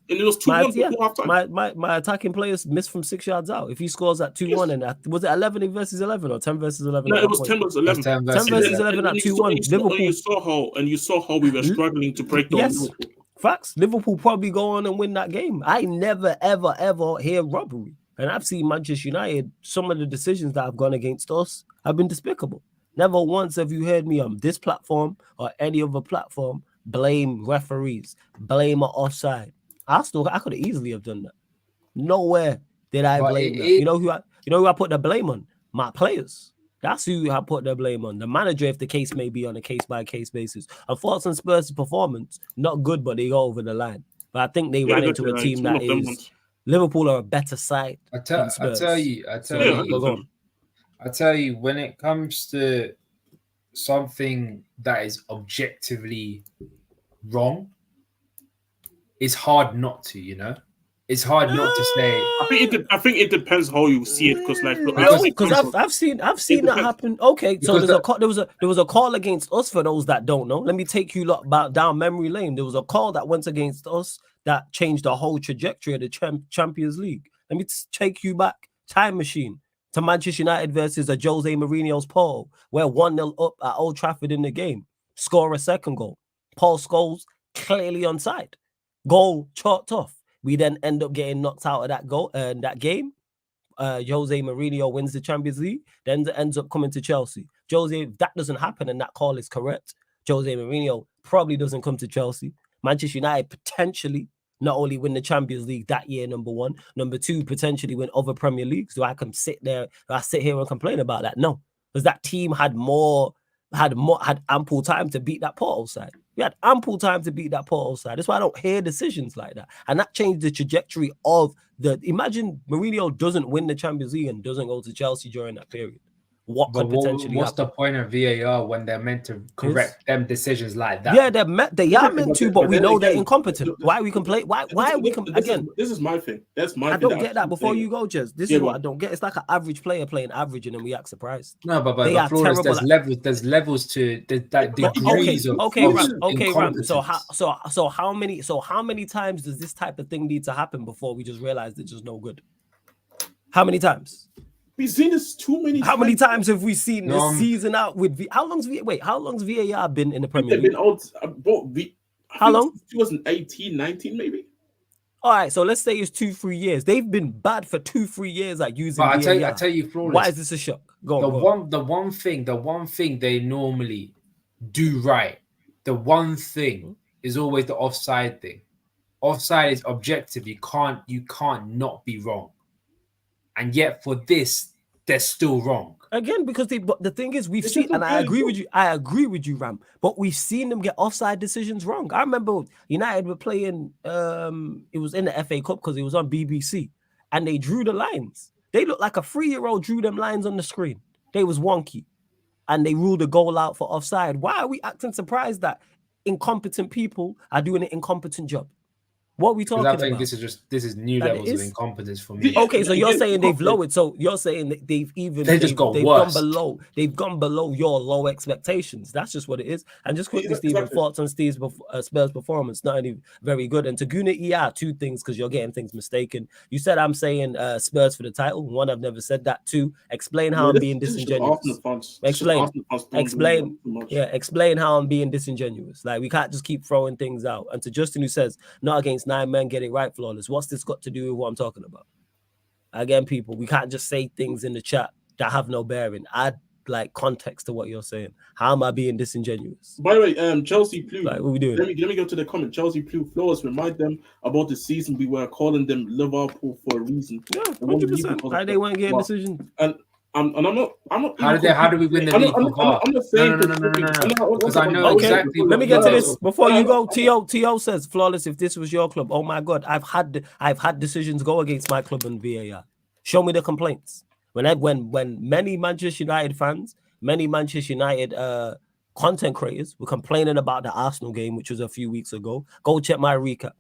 It was 2-1 before halftime. My attacking players missed from 6 yards out. If he scores at 2-1, and was it 11 versus 11 or 10 versus 11? No, it was 10 versus 11. 10 versus 11 at 2-1. Liverpool. You saw how we were struggling to break down. Yes, facts. Liverpool probably go on and win that game. I never ever hear robbery. And I've seen Manchester United, some of the decisions that have gone against us have been despicable. Never once have you heard me on this platform or any other platform blame referees, blame an offside. I could have easily have done that. Nowhere did I blame that. You know who I put the blame on? My players. That's who I put the blame on. The manager, if the case may be on a case-by-case basis. And thoughts on Spurs' performance, not good, but they go over the line. But I think they ran into a team that is... Liverpool are a better side. I tell you, when it comes to something that is objectively wrong, it's hard not to, you know. It's hard not to say. I think it depends how you see it, because like because I've seen that depends. happen. Okay, so Because there was a call against us. For those that don't know, let me take you lot down memory lane. There was a call that went against us that changed the whole trajectory of the Champions League. Let me take you back, time machine, to Manchester United versus a Jose Mourinho's Paul, where 1-0 up at Old Trafford in the game, score a second goal. Paul Scholes clearly onside, goal chalked off. We then end up getting knocked out of that game. Jose Mourinho wins the Champions League, then ends up coming to Chelsea. Jose, if that doesn't happen and that call is correct, Jose Mourinho probably doesn't come to Chelsea. Manchester United potentially not only win the Champions League that year, number one, number two, potentially win other Premier Leagues. Do I sit here and complain about that? No, because that team had ample time to beat that Porto side. We had ample time to beat that Porto side. That's why I don't hear decisions like that. And that changed the trajectory of imagine Mourinho doesn't win the Champions League and doesn't go to Chelsea during that period. What's the point of VAR when they're meant to correct them decisions like that? Yeah, they are meant to, but we know they're incompetent. Why we complain? Why are we again? This is my thing. That's my. I don't get that. Before you go, Jez, this is what I don't get. It's like an average player playing average, and then we act surprised. No, but Flores, there's levels to degrees of Ram. So how many times does this type of thing need to happen before we just realize it's just no good? How many times? We've seen this too many times. How many times have we seen this season out with how long's VAR been in the Premier League? How long? 2018, 19 maybe. All right, so let's say it's 2-3 years. They've been bad for 2-3 years at using VAR. I tell you, Flawless, why is this a shock? The one thing they normally do right, the one thing is always the offside thing. Offside is objective. You can't not be wrong. And yet for this, they're still wrong. Again, because but the thing is, we've seen, and I agree with you, Ram, but we've seen them get offside decisions wrong. I remember United were playing, it was in the FA Cup because it was on BBC, and they drew the lines. They looked like a 3-year-old drew them lines on the screen. They was wonky, and they ruled a goal out for offside. Why are we acting surprised that incompetent people are doing an incompetent job? What are we talking about? I think this is new levels of incompetence for me. Okay, so you're saying they've lowered. So you're saying that they've gone below. They've gone below your low expectations. That's just what it is. And just quickly, Stephen, thoughts on Steve's Spurs performance? Not any very good. And to Guna, two things because you're getting things mistaken. You said I'm saying Spurs for the title. One, I've never said that. Two, explain how I'm being disingenuous. Explain how I'm being disingenuous. Like we can't just keep throwing things out. And to Justin, who says not against 9 men, get it right, Flawless. What's this got to do with what I'm talking about? Again, people, we can't just say things in the chat that have no bearing. Add like context to what you're saying. How am I being disingenuous? By the way, Chelsea Plu. Like, what we doing? Let me go to the comment. Chelsea Plu, Flawless, remind them about the season we were calling them Liverpool for a reason. Yeah, 100%. Why they weren't getting decisions? And I'm not. How do we win the league? I'm not saying no. Because I know exactly. Let me get to this before you go. To says, Flawless, if this was your club, oh my God, I've had decisions go against my club in VAR. Show me the complaints. When many Manchester United fans, many Manchester United content creators were complaining about the Arsenal game, which was a few weeks ago, go check my recap.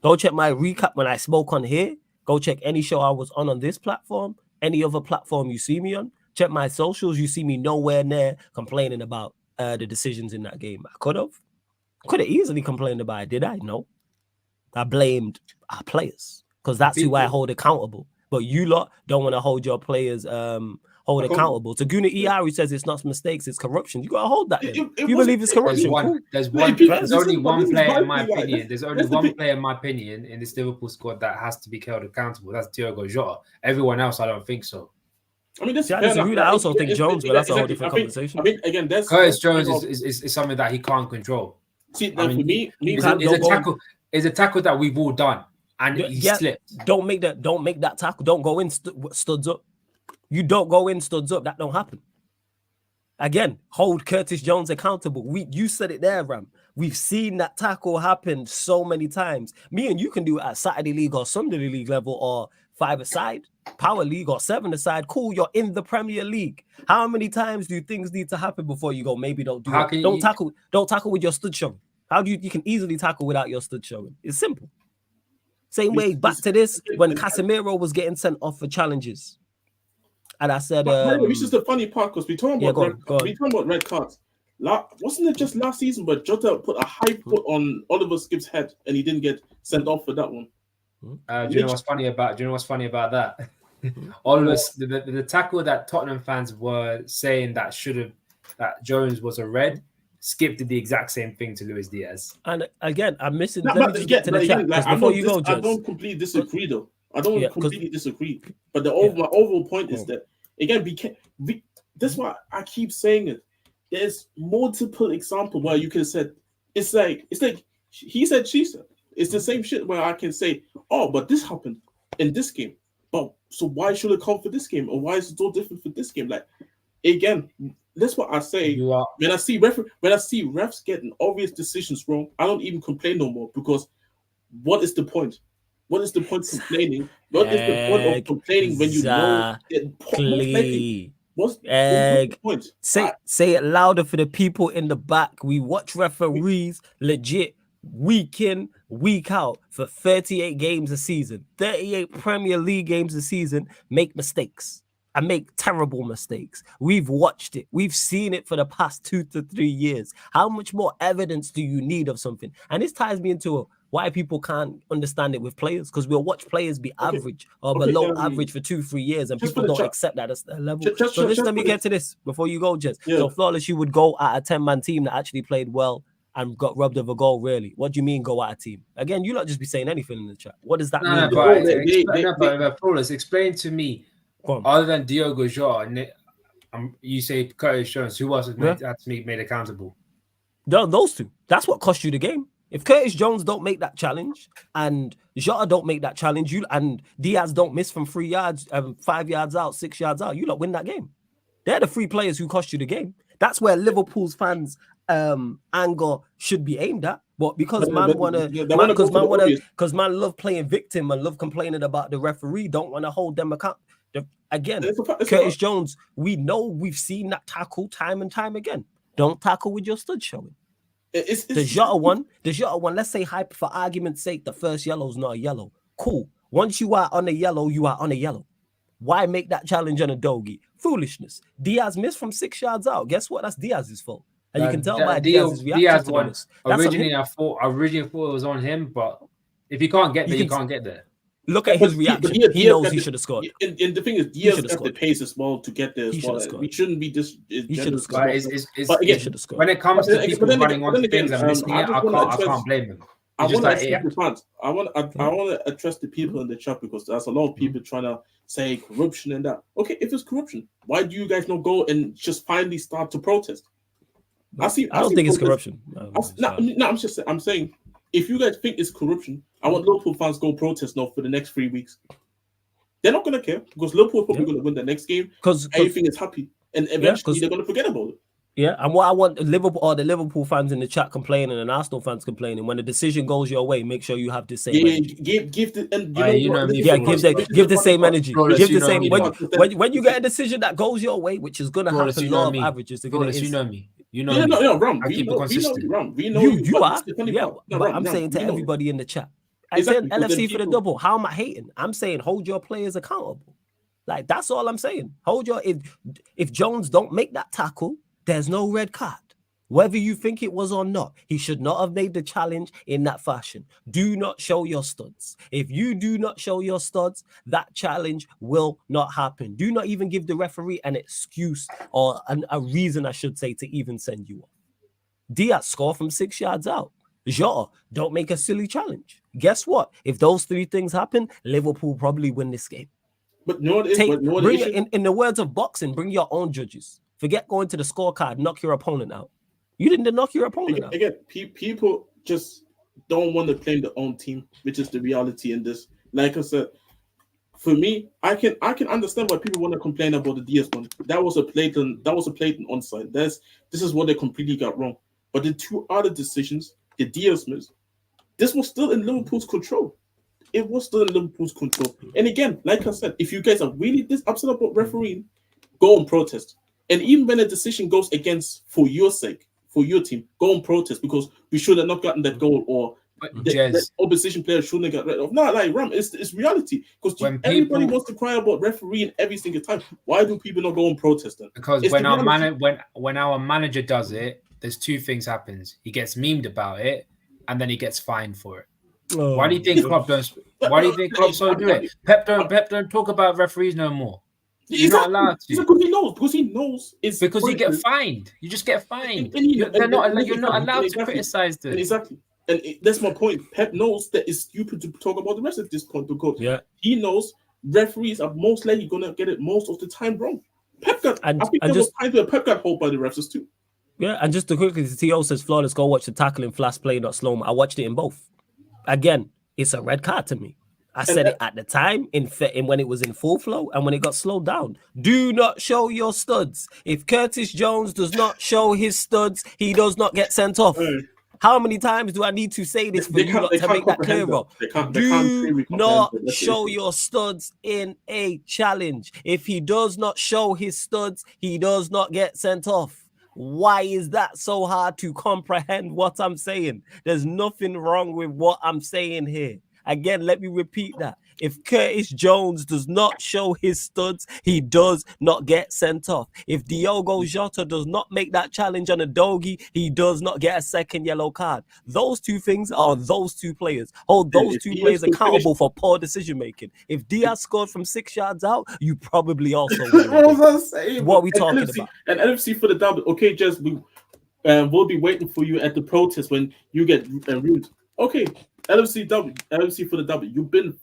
Go check my recap when I spoke on here. Go check any show I was on this platform. Any other platform you see me on, check my socials. You see me nowhere near complaining about the decisions in that game. I could have easily complained about it. Did I? No. I blamed our players because that's who I hold accountable. But you lot don't want to hold your players accountable. To Guna who says it's not mistakes, it's corruption. You gotta hold that. You believe it's corruption. There's only one player in my opinion. There's only one player in my opinion in this Liverpool squad that has to be held accountable. That's Diogo Jota. Everyone else, I don't think so. I mean, I also think Jones, but that's a whole different conversation. I mean, again, Curtis Jones is something that he can't control. See, for me, it's a tackle that we've all done. And he slipped. Don't make that tackle. Don't go in studs up. You don't go in studs up. That don't happen. Again, hold Curtis Jones accountable. You said it there, Ram. We've seen that tackle happen so many times. Me and you can do it at Saturday League or Sunday League level or 5-a-side. Power League or 7-a-side. Cool, you're in the Premier League. How many times do things need to happen before you go? Maybe don't do it. Don't tackle with your stud showing. How do you can easily tackle without your stud showing? It's simple. Same way back to this when Casemiro was getting sent off for challenges, and I said, "This is the funny part because we talking about red cards. Wasn't it just last season where Jota put a high foot on Oliver Skipp's head and he didn't get sent off for that one? Do you know what's funny about that? Oliver, the tackle that Tottenham fans were saying that Jones was a red. Skip did the exact same thing to Luis Diaz. And again, I'm missing. Let me just get to the chat before you go. I don't completely disagree, though. I don't completely disagree. But my overall point is that again, that's why I keep saying it. There's multiple examples where you can say it's like he said, she said. It's the same shit where I can say, oh, but this happened in this game. But so why should it come for this game, or why is it so different for this game? Like again, that's what I say. When I see refs getting obvious decisions wrong, I don't even complain no more because what is the point? What is the point of complaining? What is the point of complaining when you know what's the point? Say it louder for the people in the back. We watch referees legit week in, week out for 38 games a season, 38 Premier League games a season, make mistakes. I make terrible mistakes. We've watched it. We've seen it for the past 2 to 3 years. How much more evidence do you need of something? And this ties me into why people can't understand it with players, because we'll watch players be average or below average for 2-3 years, and people don't accept that as their level. So let me get to this before you go, Jez. Yeah. So Flawless, you would go at a 10-man team that actually played well and got robbed of a goal, really? What do you mean go at a team? Again, you not just be saying anything in the chat. What does that mean? But Flawless, explain to me, other than Diogo Jota, you say Curtis Jones, who else had to be made accountable? Those two. That's what cost you the game. If Curtis Jones don't make that challenge and Jota don't make that challenge, and Diaz don't miss from 3 yards, 5 yards out, 6 yards out, you lot win that game. They're the 3 players who cost you the game. That's where Liverpool's fans' anger should be aimed at. But because man love playing victim and love complaining about the referee, don't want to hold them account. Again, Curtis Jones, we've seen that tackle time and time again. Don't tackle with your stud showing. The Jota one, let's say for argument's sake, the first yellow is not a yellow. Cool. Once you are on a yellow, you are on a yellow. Why make that challenge on a doggy? Foolishness. Diaz missed from 6 yards out. Guess what? That's Diaz's fault. And you can tell by Diaz's reaction to this. Originally, I thought it was on him, but if you can't get there, you can't get there. Look at his reaction. He knows he should have scored. And the thing is, Diaz got the pace as well to get there as well. We shouldn't be just. He should have scored. But again, when it comes to people running on things and missing it, I can't blame them. I want to address the people in the chat because there's a lot of people trying to say corruption and that. Okay, if it's corruption, why do you guys not go and just finally start to protest? I don't think it's corruption. I'm saying, if you guys think it's corruption, I want Liverpool fans go protest now for the next 3 weeks. They're not gonna care because Liverpool probably gonna win the next game because everything is happy, and eventually they're gonna forget about it. Yeah, and what I want the Liverpool fans in the chat complaining and Arsenal fans complaining, when the decision goes your way, make sure you have the same energy. Give the same energy. Give the same when you get a decision that goes your way, which is gonna happen. Law of averages. You know me. You know, Ram. We know you are. Yeah, but I'm saying to everybody in the chat, I said LFC for the double. How am I hating? I'm saying hold your players accountable. Like that's all I'm saying. If Jones don't make that tackle, there's no red card. Whether you think it was or not, he should not have made the challenge in that fashion. Do not show your studs. If you do not show your studs, that challenge will not happen. Do not even give the referee an excuse or a reason, I should say, to even send you off. Diaz, score from 6 yards out. Jota, don't make a silly challenge. Guess what? If those 3 things happen, Liverpool probably win this game. But in the words of boxing, bring your own judges. Forget going to the scorecard, knock your opponent out. You didn't knock your opponent out. Again, people just don't want to claim their own team, which is the reality in this. Like I said, for me, I can understand why people want to complain about the Diaz one. That was a blatant onside. This is what they completely got wrong. But the 2 other decisions, the Diaz miss, this was still in Liverpool's control. it was still in Liverpool's control. And again, like I said, if you guys are really this upset about refereeing, go and protest. And even when a decision goes against for your sake, for your team, go and protest because we should have not gotten that goal or the opposition player shouldn't have got rid of. No, like Ram, it's reality. Because everybody wants to cry about refereeing every single time. Why do people not go and protest then? Because when our manager does it, there's two things happens. He gets memed about it, and then he gets fined for it. Why do you think Klopp don't? Why do you think Klopp so do it? Pep don't talk about referees no more. You're not allowed to. Because he knows it's because you get fined. You just get fined. You're not allowed to criticize this. Exactly. And that's my point. Pep knows that it's stupid to talk about the rest at this point because he knows referees are most likely going to get it most of the time wrong. Pep got, I think there was times where Pep got hold by the refs too. Yeah, and just to quickly, the TO says, flawless, go watch the tackling flash play, not slow. I watched it in both. Again, it's a red card to me. I said it at the time in when it was in full flow and when it got slowed down. Do not show your studs. If Curtis Jones does not show his studs, he does not get sent off. How many times do I need to say this for you not to make that clear, bro? Do not show your studs in a challenge. If he does not show his studs, he does not get sent off. Why is that so hard to comprehend what I'm saying? There's nothing wrong with what I'm saying here. Again, let me repeat that. If Curtis Jones does not show his studs, he does not get sent off. If Diogo Jota does not make that challenge on a Dogie, he does not get a second yellow card. Those two things are those two players. Hold those two players accountable for poor decision making. If Diaz scored from 6 yards out, you probably also win. What are we talking about? And NFC for the double. Okay, Jess, we'll be waiting for you at the protest when you get rude. Okay, LFC for the W. You've been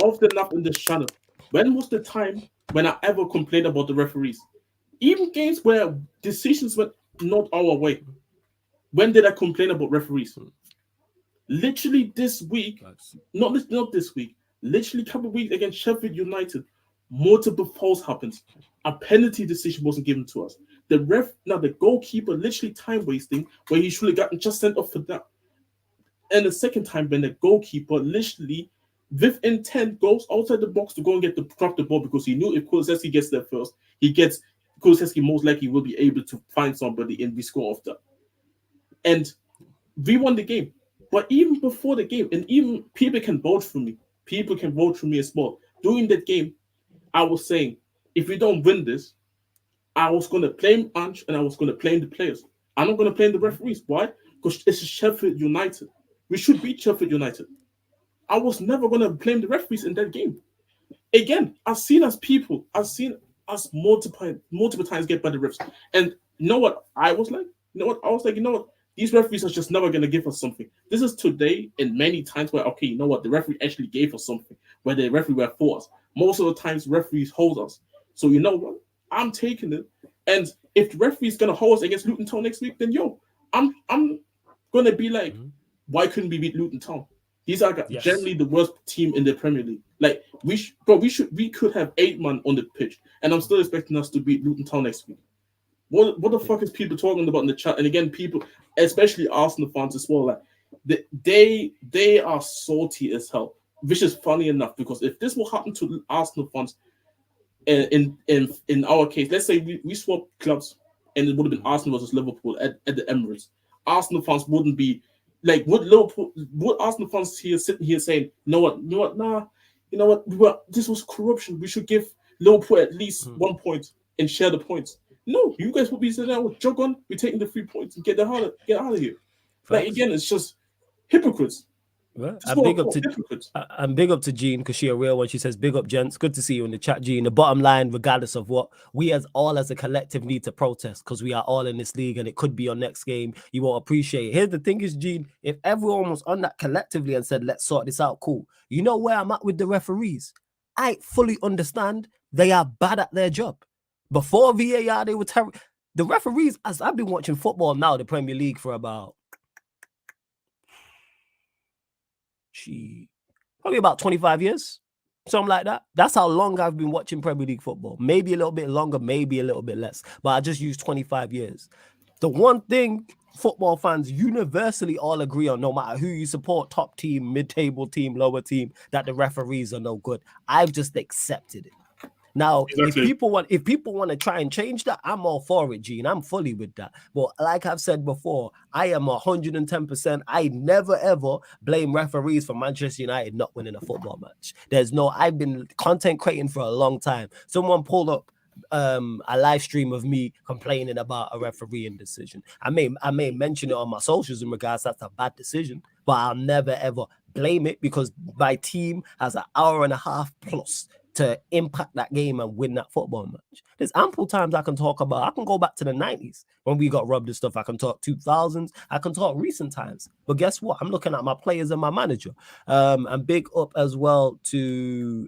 often enough in this channel. When was the time when I ever complained about the referees? Even games where decisions went not our way. When did I complain about referees? Literally this week, not this week, literally a couple of weeks against Sheffield United, multiple fouls happened. A penalty decision wasn't given to us. The goalkeeper literally time wasting where he should have gotten just sent off for that. And the second time when the goalkeeper literally with intent goes outside the box to go and drop the ball because he knew if Kulusevski gets there first, Kulusevski most likely will be able to find somebody and we score off that. And we won the game. But even before the game, and even people can vote for me as well. During that game, I was saying, if we don't win this, I was going to blame Ange and I was going to blame the players. I'm not going to blame the referees. Why? Because it's Sheffield United. We should beat Sheffield United. I was never going to blame the referees in that game. Again, I've seen us multiple times get by the refs. And you know what I was like? You know what? These referees are just never going to give us something. This is today and many times where, okay, you know what? The referee actually gave us something, where the referee were for us. Most of the times, referees hold us. So you know what? I'm taking it. And if the referee is going to hold us against Luton Town next week, then I'm going to be like, why couldn't we beat Luton Town? These are generally the worst team in the Premier League. Like we could have 8 men on the pitch, and I'm still expecting us to beat Luton Town next week. What the fuck is people talking about in the chat? And again, people, especially Arsenal fans as well, like they are salty as hell. Which is funny enough because if this will happen to Arsenal fans, in our case, let's say we swap clubs and it would have been Arsenal versus Liverpool at the Emirates. Arsenal fans wouldn't be like would Arsenal fans here sitting here saying, this was corruption. We should give Liverpool at least 1 point and share the points. No, you guys would be saying that jog on, we're taking the 3 points and get out of here. Like again, it's just hypocrites. Well, I'm big up to Jean because she a real one. She says, big up, gents. Good to see you in the chat, Jean. The bottom line, regardless of what we as a collective need to protest because we are all in this league and it could be your next game. You won't appreciate it. Here's the thing is, Jean, if everyone was on that collectively and said, let's sort this out, cool. You know where I'm at with the referees? I fully understand they are bad at their job. Before VAR, they were terrible. The referees, as I've been watching football now, the Premier League for about probably about 25 years, something like that. That's how long I've been watching Premier League football. Maybe a little bit longer, maybe a little bit less, but I just used 25 years. The one thing football fans universally all agree on, no matter who you support, top team, mid-table team, lower team, that the referees are no good. I've just accepted it. Now, Exactly. if people want to try and change that, I'm all for it, Gene. I'm fully with that. But like I've said before, I am 110%. I never ever blame referees for Manchester United not winning a football match. I've been content creating for a long time. Someone pulled up a live stream of me complaining about a refereeing decision. I may mention it on my socials in regards that's a bad decision, but I'll never ever blame it because my team has an hour and a half plus to impact that game and win that football match. There's ample times I can talk about. I can go back to the 90s when we got robbed and stuff. I can talk 2000s. I can talk recent times. But guess what? I'm looking at my players and my manager. And big up as well to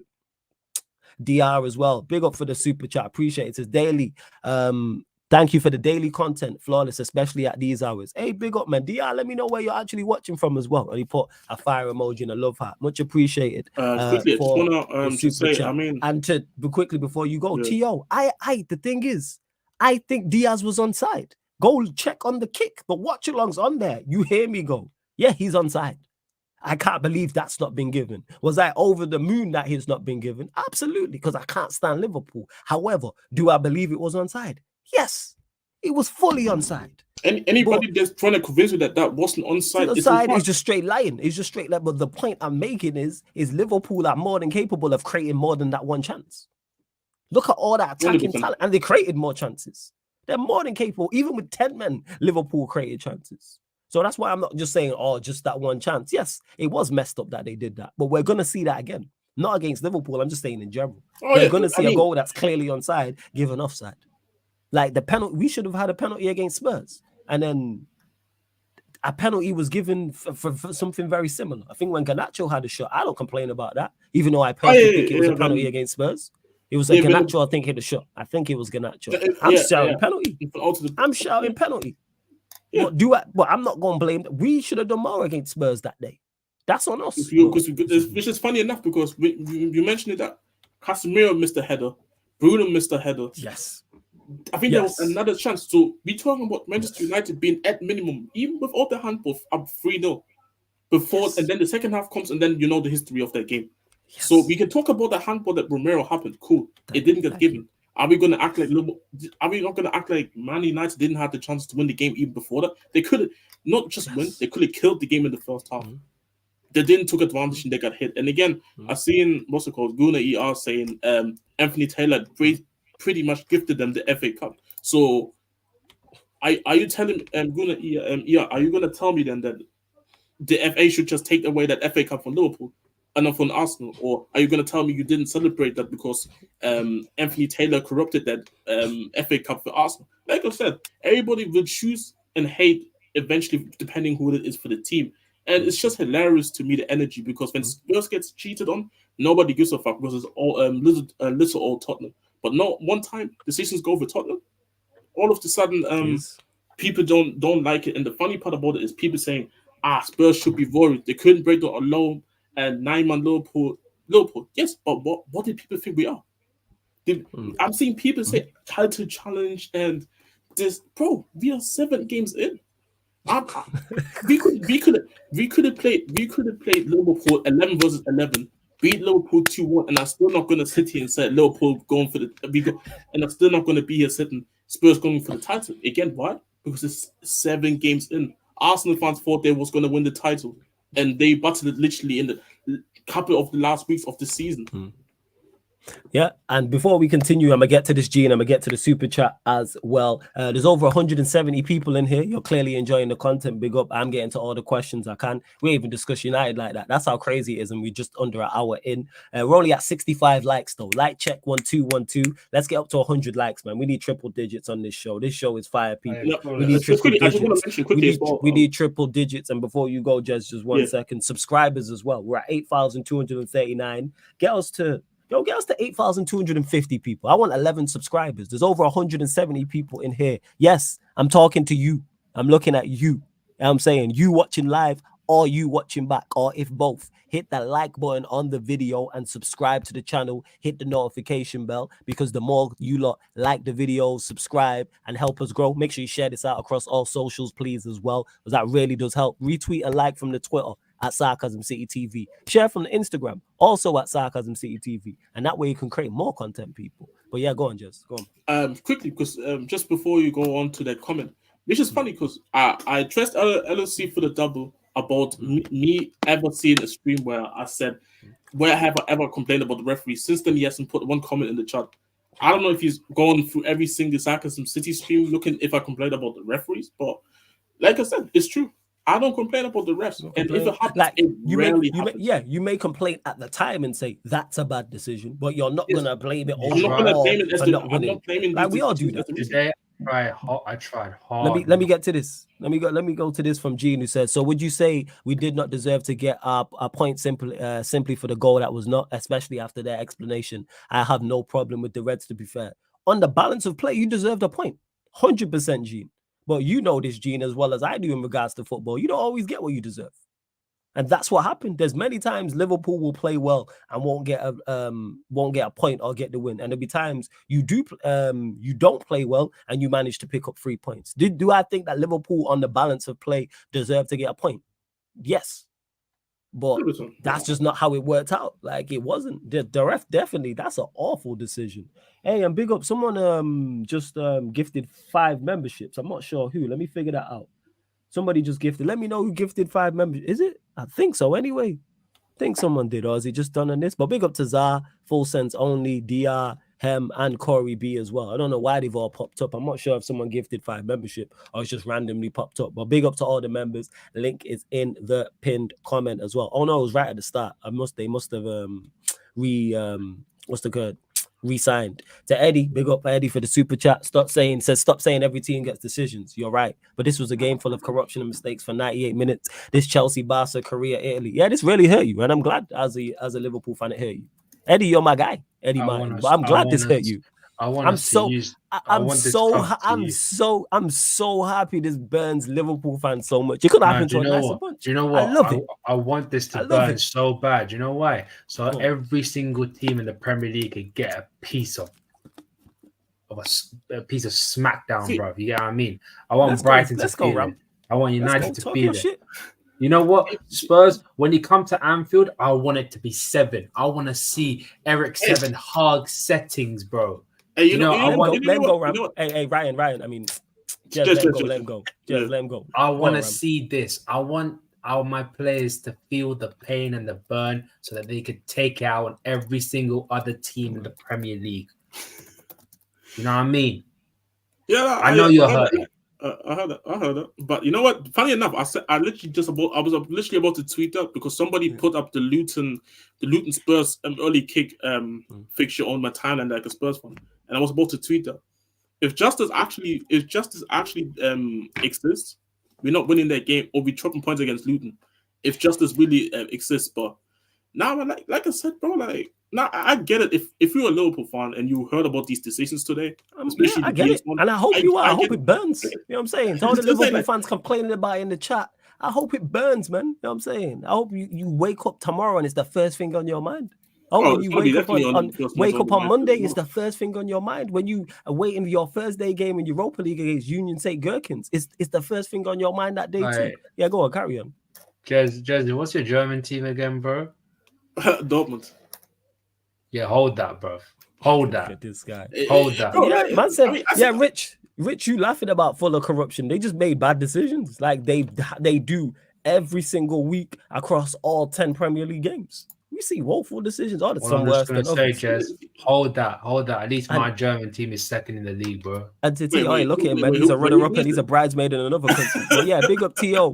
DR as well. Big up for the super chat. Appreciate it. It says daily. Thank you for the daily content, flawless, especially at these hours. Hey, big up, man. DR, let me know where you're actually watching from as well. And he put a fire emoji and a love heart. Much appreciated. Quickly, I just want to say, chat. I mean, and to quickly before you go, T.O., the thing is, I think Diaz was onside. Go check on the kick. The watch along's on there. You hear me go, yeah, he's onside. I can't believe that's not been given. Was I over the moon that he's not been given? Absolutely, because I can't stand Liverpool. However, do I believe it was onside? Yes, it was fully onside. Anybody that's trying to convince you that wasn't onside, is just straight lying. It's just straight lying. But the point I'm making is Liverpool are more than capable of creating more than that one chance. Look at all that attacking 100%. Talent, and they created more chances. They're more than capable. Even with 10 men, Liverpool created chances. So that's why I'm not just saying, just that one chance. Yes, it was messed up that they did that. But we're going to see that again. Not against Liverpool. I'm just saying in general. We're going to see a goal that's clearly onside, given offside. Like the penalty, we should have had a penalty against Spurs. And then a penalty was given for something very similar. I think when Garnacho had a shot, I don't complain about that. Even though I personally think it was a penalty against Spurs. It was Garnacho, I think, hit a shot. I think it was Garnacho. I'm shouting penalty. I'm shouting penalty. Yeah. But I'm not going to blame them. We should have done more against Spurs that day. That's on us. Which is funny enough because you mentioned it that Casemiro missed a header. Bruno missed a header. Yes. I think there was another chance. So we're talking about Manchester United being at minimum, even without the handball, up 3-0 before, and then the second half comes, and then you know the history of that game. Yes. So we can talk about the handball that Romero happened. Cool. It didn't get given. Are we going to act like? Are we not going to act like Man United didn't have the chance to win the game even before that? They could have not just win; they could have killed the game in the first half. Mm-hmm. They didn't took advantage and they got hit. And again, I've seen what's it called, Guna ER saying Anthony Taylor pretty much gifted them the FA Cup. So, are you telling Guna ER? Are you going to tell me then that the FA should just take away that FA Cup from Liverpool? And not from Arsenal, or are you going to tell me you didn't celebrate that because Anthony Taylor corrupted that FA Cup for Arsenal? Like I said, everybody will choose and hate eventually, depending who it is for the team. And it's just hilarious to me, the energy, because when Spurs gets cheated on, nobody gives a fuck because it's all little old Tottenham. But no, one time the seasons go for Tottenham, all of a sudden people don't like it. And the funny part about it is people saying, Spurs should be worried. They couldn't break the alone. And 9-man Liverpool. Yes, but what did people think we are? I'm seeing people say title challenge and this. Bro, we are 7 games in. We could have played Liverpool 11 versus 11, beat Liverpool 2-1, and I'm still not going to sit here and say Liverpool going for and I'm still not going to be here sitting Spurs going for the title again. Why? Because it's 7 games in. Arsenal fans thought they was going to win the title. And they battled it literally in the couple of the last weeks of the season. Yeah, and before we continue, I'm going to get to this, Gene. I'm going to get to the super chat as well. There's over 170 people in here. You're clearly enjoying the content. Big up. I'm getting to all the questions I can. We even discuss United like that. That's how crazy it is, and we're just under an hour in. We're only at 65 likes, though. Like check 1212. Let's get up to 100 likes, man. We need triple digits on this show. This show is fire, people. We need triple digits. We need triple digits. And before you go, just 1 second. Subscribers as well. We're at 8,239. Get us to 8,250 people. I want 11 subscribers. There's over 170 people in here. Yes, I'm talking to you. I'm looking at you. I'm saying you watching live or you watching back, or if both, hit that like button on the video and subscribe to the channel. Hit the notification bell, because the more you lot like the videos, subscribe, and help us grow. Make sure you share this out across all socials, please, as well, because that really does help. Retweet and like from the Twitter at Sarcasm City TV. Share from the Instagram, also at Sarcasm City TV. And that way you can create more content, people. But yeah, go on, Jess. Go on. Quickly, because just before you go on to that comment, which is funny because I addressed LLC for the double about me ever seeing a stream where I said, where have I ever complained about the referee? Since then, he hasn't put one comment in the chat. I don't know if he's gone through every single Sarcasm City stream looking if I complained about the referees, but like I said, it's true. I don't complain about the refs. And if it happens, like, it rarely happens. you may complain at the time and say that's a bad decision, but you're not gonna blame it I'm not gonna blame it for not winning. Like, we all do that. Today, I tried hard. Let me get to this. Let me go to this from Gene, who says, so would you say we did not deserve to get a point simply for the goal that was not, especially after their explanation? I have no problem with the Reds, to be fair. On the balance of play, you deserved a point. 100%, Gene. But you know this, Gene, as well as I do in regards to football. You don't always get what you deserve. And that's what happened. There's many times Liverpool will play well and won't get a point or get the win. And there'll be times you don't play well and you manage to pick up 3 points. Do I think that Liverpool on the balance of play deserve to get a point? Yes. But that's just not how it worked out. Like, it wasn't. The ref, definitely, that's an awful decision. Hey, and big up, someone just gifted 5 memberships. I'm not sure who. Let me figure that out. Somebody just gifted. Let me know who gifted 5 memberships. Is it? I think so anyway. I think someone did. Or is it just done on this? But big up to Zah, Full Sense Only, DR, Hem, and Corey B as well. I don't know why they've all popped up. I'm not sure if someone gifted 5 membership or it's just randomly popped up. But big up to all the members. Link is in the pinned comment as well. Oh no, it was right at the start. They must have re-signed. To Eddie, big up Eddie for the super chat. Stop saying every team gets decisions. You're right. But this was a game full of corruption and mistakes for 98 minutes. This Chelsea, Barca, Korea, Italy. Yeah, this really hurt you. And I'm glad as a Liverpool fan it hurt you. Eddie, you're my guy. Eddie Martin. But I'm glad this hurt you. I'm so happy this burns Liverpool fans so much. It could happen to a nicer bunch. Do you know what? I love it. I want this to burn so bad. You know why? So every single team in the Premier League could get a piece of smackdown, bro. You get what I mean? I want Brighton to feel it. I want United to feel it. You know what? Spurs, when you come to Anfield, I want it to be 7. I want to see Eric 7 hard settings, bro. Hey, let him go. Hey, Ryan. I mean, let him go. Let him go. I want to see this. I want my players to feel the pain and the burn so that they could take it out on every single other team in the Premier League. You know what I mean? Yeah, I know you're hurting. I heard that. But you know what? Funny enough, I was literally about to tweet that because somebody put up the Luton Spurs early kick fixture on my timeline like a Spurs fan, and I was about to tweet that. If justice actually exists, we're not winning that game or we're dropping points against Luton. If justice really exists, but now, like I said, bro, now I get it. If you're a Liverpool fan and you heard about these decisions today, I get it, and I hope I hope it burns. You know what I'm saying? To all the Liverpool fans complaining about it in the chat, I hope it burns, man. You know what I'm saying? I hope you wake up tomorrow and it's the first thing on your mind. When you wake up on Monday, it's the first thing on your mind. When you are waiting for your Thursday game in Europa League against Union St. Gherkins, it's the first thing on your mind that day too. Yeah, go on, carry on. Jez, what's your German team again, bro? Dortmund. Yeah, hold that, bro. Hold that. Look at this guy. Hold that. Yeah, man said, Rich, you laughing about full of corruption. They just made bad decisions. Like they do every single week across all 10 Premier League games. We see woeful decisions. All the some worse than others. Jez, hold that. At least my German team is second in the league, bro. And to T.O., look at him, man. He's a runner-up and he's a bridesmaid in another country. But yeah, big up T.O.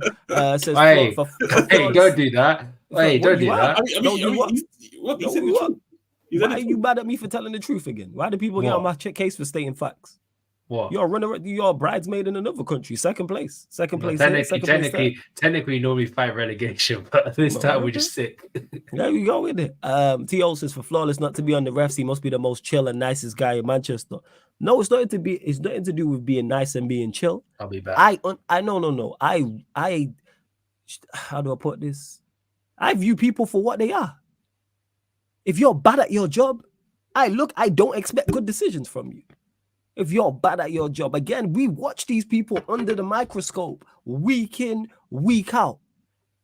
Says, hey, don't do that. Hey, don't do that. Why are you mad at me for telling the truth again? Why do people get on my case for stating facts? What? You're a runner. You're a bridesmaid in another country. Second place. Technically, normally fight relegation, but this time we're just sick. There we go with it. T.O. says for Flawless not to be on the refs, he must be the most chill and nicest guy in Manchester. No, it's nothing to do with being nice and being chill. I'll be back. No. how do I put this? I view people for what they are. If you're bad at your job, I don't expect good decisions from you. If you're bad at your job, again, we watch these people under the microscope week in, week out,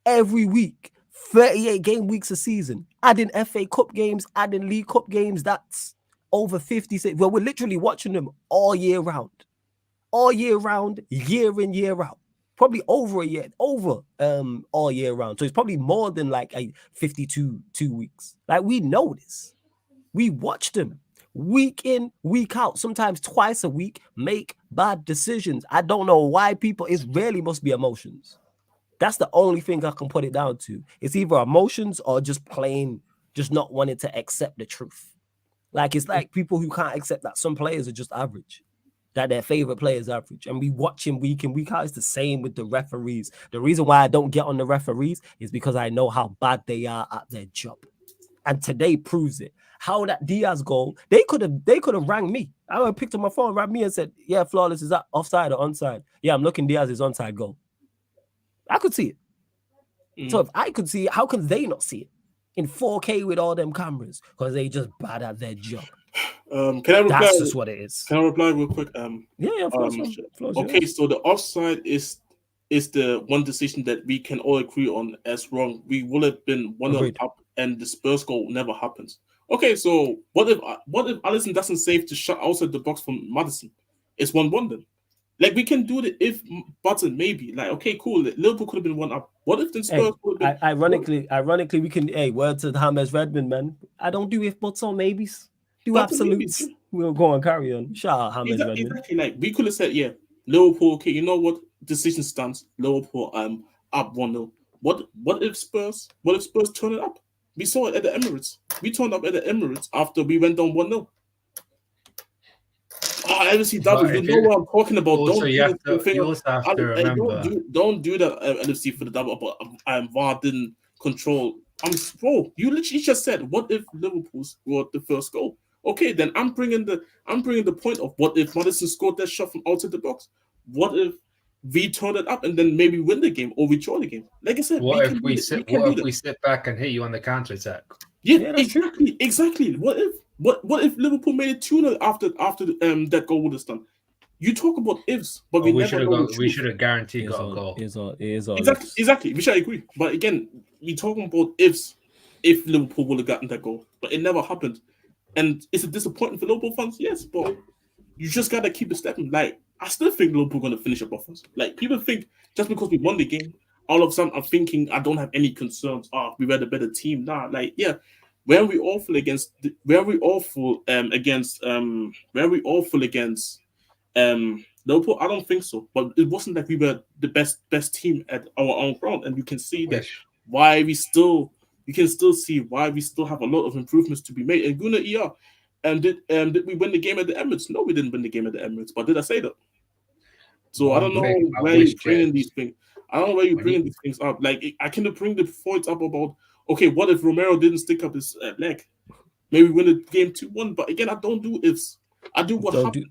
every week, 38 game weeks a season, adding FA Cup games, adding League Cup games, that's over 56. Well, we're literally watching them all year round, year in, year out. Probably over a year, all year round. So it's probably more than like a 52 weeks. Like, we know this. We watch them week in, week out, sometimes twice a week, make bad decisions. I don't know why people, it really must be emotions. That's the only thing I can put it down to. It's either emotions or just plain, just not wanting to accept the truth. Like, it's like people who can't accept that some players are just average, that their favorite player is average. And we watch him week in, week out. It's the same with the referees. The reason why I don't get on the referees is because I know how bad they are at their job. And today proves it. How that Diaz goal, they could have rang me. I would have picked up my phone, rang me and said, yeah, Flawless, is that offside or onside? Yeah, I'm looking Diaz's onside goal. I could see it. So if I could see it, how can they not see it in 4K with all them cameras? Because they just bad at their job. Can I reply? That's just what it is. Can I reply real quick? Yeah, okay, so the offside is the one decision that we can all agree on as wrong. We will have been 1-0 up, and the Spurs goal never happens. Okay, so what if Alisson doesn't save to shut outside the box from Maddison? It's 1-1 then. Like, we can do the if button maybe. Like, okay, cool. Liverpool could have been 1 up. What if the Spurs would have been? Ironically, we can. Hey, word to James Redmond, man. I don't do if buts or maybes. Do absolutes. We'll go and carry on. Shout out James Redmond. Exactly. Like, we could have said, yeah, Liverpool. Okay, you know what? Decision stands. Liverpool up 1-0. What if Spurs? What if Spurs turn it up? We saw it at the Emirates. We turned up at the Emirates after we went down 1-0. I haven't seen that. You know what I'm talking about. Also, you also have to remember. Don't do that, LFC, for the double. But VAR didn't control. Bro, you literally just said, what if Liverpool scored the first goal? Okay, then I'm bringing the point of what if Maddison scored that shot from outside the box? What if we turn it up and then maybe win the game or we draw the game? Like I said, what if we sit back and hit you on the counter attack? Yeah, exactly. What if Liverpool made it 2-0 after that goal would have done? You talk about ifs, but we should have guaranteed got a goal. Exactly. Which I agree. But again, we talking about ifs if Liverpool would have gotten that goal, but it never happened. And it's a disappointment for Liverpool fans, yes, but you just gotta keep it stepping. Like, I still think Liverpool gonna finish above us. Like, people think just because we won the game, all of a sudden I'm thinking I don't have any concerns. We were the better team. Nah, like, yeah. Where we awful against Liverpool, I don't think so. But it wasn't like we were the best team at our own ground, and you can see that you can still see why we still have a lot of improvements to be made. And Guna did we win the game at the Emirates? No, we didn't win the game at the Emirates. But did I say that? So I don't know where you're bringing these things. I don't know where you're bringing these things up. Like, I can bring the points up about, okay, what if Romero didn't stick up his leg? Maybe win the game 2-1. But again, I don't do ifs. I do what happened.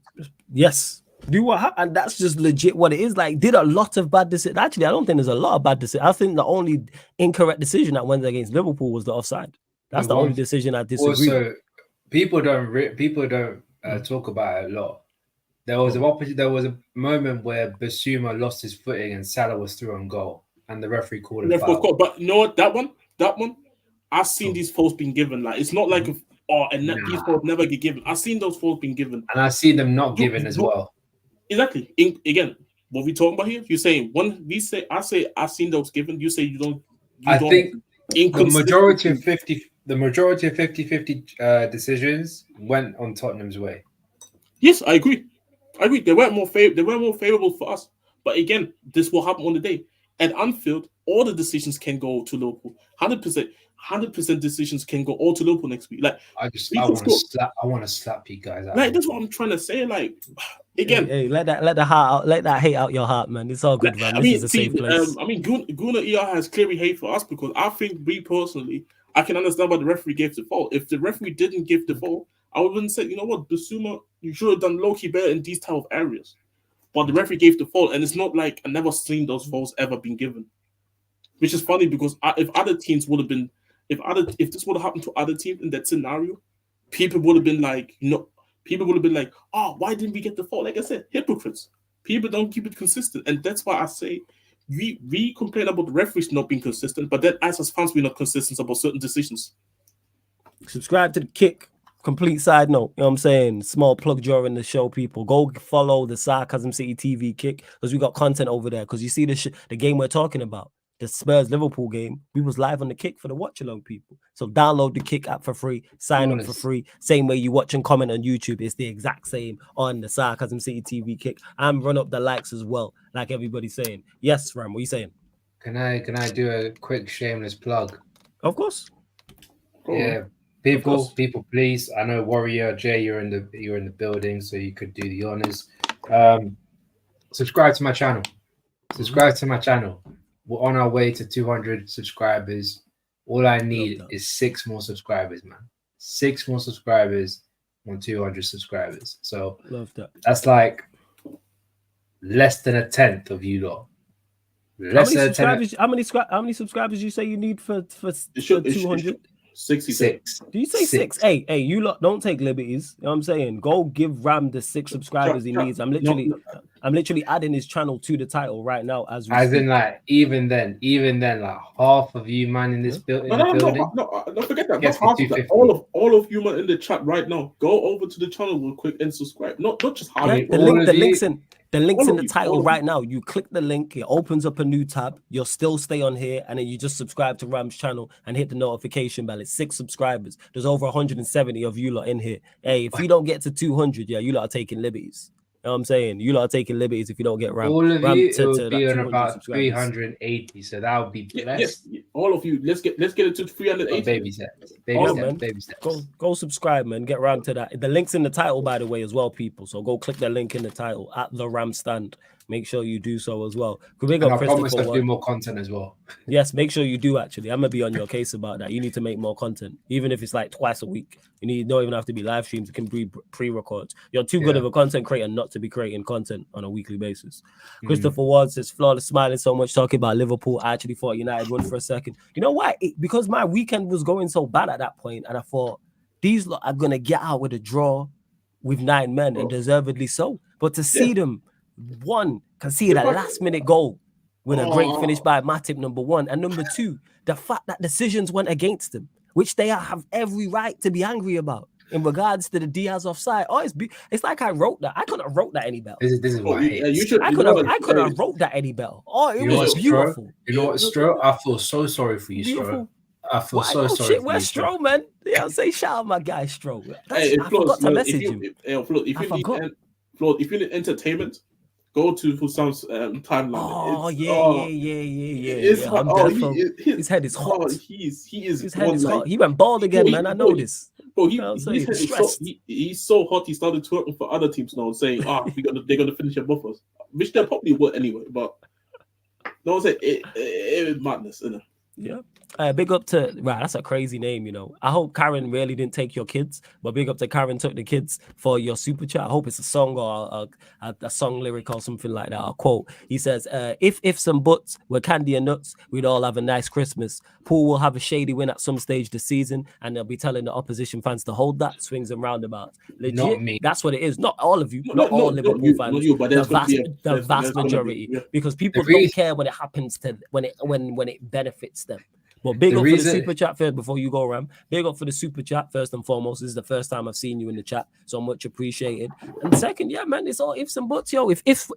Yes. Do what happened. And that's just legit what it is. Like, did a lot of bad decisions. Actually, I don't think there's a lot of bad decisions. I think the only incorrect decision that went against Liverpool was the offside. That's the only decision I disagree with. Also, people don't talk about it a lot. There was a moment where Basuma lost his footing and Salah was through on goal, and the referee called it foul. But you know what? That one, I've seen these fouls being given. Like, it's not like these fouls never get given. I've seen those fouls being given, and I've seen them not given as well. Exactly. Again, what we talking about here? You're saying I've seen those given. You say you don't. I think the majority of 50-50 decisions went on Tottenham's way. Yes, I agree. They weren't more favorable for us. But again, this will happen on the day. At Anfield, all the decisions can go to Liverpool. 100% decisions can go all to Liverpool next week. Like, I want to slap you guys out. Like, that's what I'm trying to say. Like, again, hey, let that hate out your heart, man. It's all good, man. This is a safe place. Guna ER has clearly hate for us because I think I can understand why the referee gave the fault. If the referee didn't give the fault, I wouldn't say, you know what, Basuma, you should have done low-key better in these type of areas. But the referee gave the fault, and it's not like I never seen those faults ever been given. which is funny because if other teams would have been, if this would have happened to other teams in that scenario, people would have been like, people would have been like, oh, why didn't we get the foul? Like I said, hypocrites. People don't keep it consistent, and that's why I say we complain about the referees not being consistent, but then as fans we're not consistent about certain decisions. Subscribe to the Kick. Complete side note, you know what I'm saying? Small plug during the show, people. Go follow the Sarcasm City TV Kick because we got content over there. Because you see the game we're talking about, the Spurs Liverpool game, we was live on the Kick for the watch along people. So download the Kick app for free, sign up for free. Same way you watch and comment on YouTube, it's the exact same on the Sarcasm City TV Kick. And run up the likes as well, like everybody's saying. Yes, Ram, what are you saying? Can I do a quick shameless plug? Of course. Yeah. People, please. I know Warrior Jay, you're in the building, so you could do the honors. Subscribe to my channel. We're on our way to 200 subscribers. All I need is 6 more subscribers, man. 6 more subscribers on 200 subscribers. So love that. That's like less than a tenth of you lot. How many subscribers you say you need for 200? 66. Do you say 6? Hey, you lot don't take liberties. You know what I'm saying? Go give Ram the 6 subscribers he needs. I'm literally adding his channel to the title right now as we speak. In like even then, like half of you man in this building. No, forget that. Not half of that. All of you man in the chat right now. Go over to the channel real quick and subscribe. Not just half. The link's in the title right now. You click the link, it opens up a new tab. You'll still stay on here, and then you just subscribe to Ram's channel and hit the notification bell. It's 6 subscribers. There's over 170 of you lot in here. Hey, if we don't get to 200, you lot are taking liberties. You know what I'm saying? You lot are taking liberties if you don't get Ram. All of Ram you will be on about 380, so that would be blessed. Yes, all of you. Let's get it to 380. Baby steps. Go subscribe, man. Get Ram to that. The link's in the title, by the way, as well, people. So go click the link in the title at the Ram Stand. Make sure you do so as well. I promise I'll do more content as well. Yes, make sure you do actually. I'm gonna be on your case about that. You need to make more content, even if it's like twice a week. You don't even have to be live streams. It can be pre-records. You're too good of a content creator not to be creating content on a weekly basis. Christopher Ward says, flawless, smiling so much, talking about Liverpool. I actually thought United won for a second. You know why? Because my weekend was going so bad at that point, and I thought these lot are gonna get out with a draw with 9 men, and deservedly so. But to see them concede a last-minute goal with a great finish by Matip, number 1, and number 2, the fact that decisions went against them, which they have every right to be angry about in regards to the Diaz offside. It's like I wrote that. I couldn't have wrote that any better. This is what I hate. I could have wrote that any better. It was beautiful. You know what, Stro? I feel so sorry for you, Stro. I feel so sorry. Where's Stro, man? Yeah, say shout out my guy Stro. I forgot to message him. If you need entertainment, go to some timeline. Oh yeah. His head is hot. His head is hot. He went bald again, man. I know this. Bro, he's so hot. He started twerking for other teams now, saying, they're gonna finish above us," which they probably would anyway. But no, it's madness, isn't it? Yeah. Big up to that's a crazy name, you know. I hope Karen really didn't take your kids, but big up to Karen took the kids for your super chat. I hope it's a song or a song lyric or something like that. A quote. He says, if ifs and buts were candy and nuts, we'd all have a nice Christmas. Poole will have a shady win at some stage this season, and they'll be telling the opposition fans to hold that. Swings and roundabouts. Legit, not me. That's what it is. Not all of you, not all Liverpool fans. But the vast majority, because people don't care when it happens to when it benefits them. But big up for the super chat first before you go, Ram. Big up for the super chat first and foremost. This is the first time I've seen you in the chat, so much appreciated. And second, yeah, man, it's all ifs and buts, yo. If ifs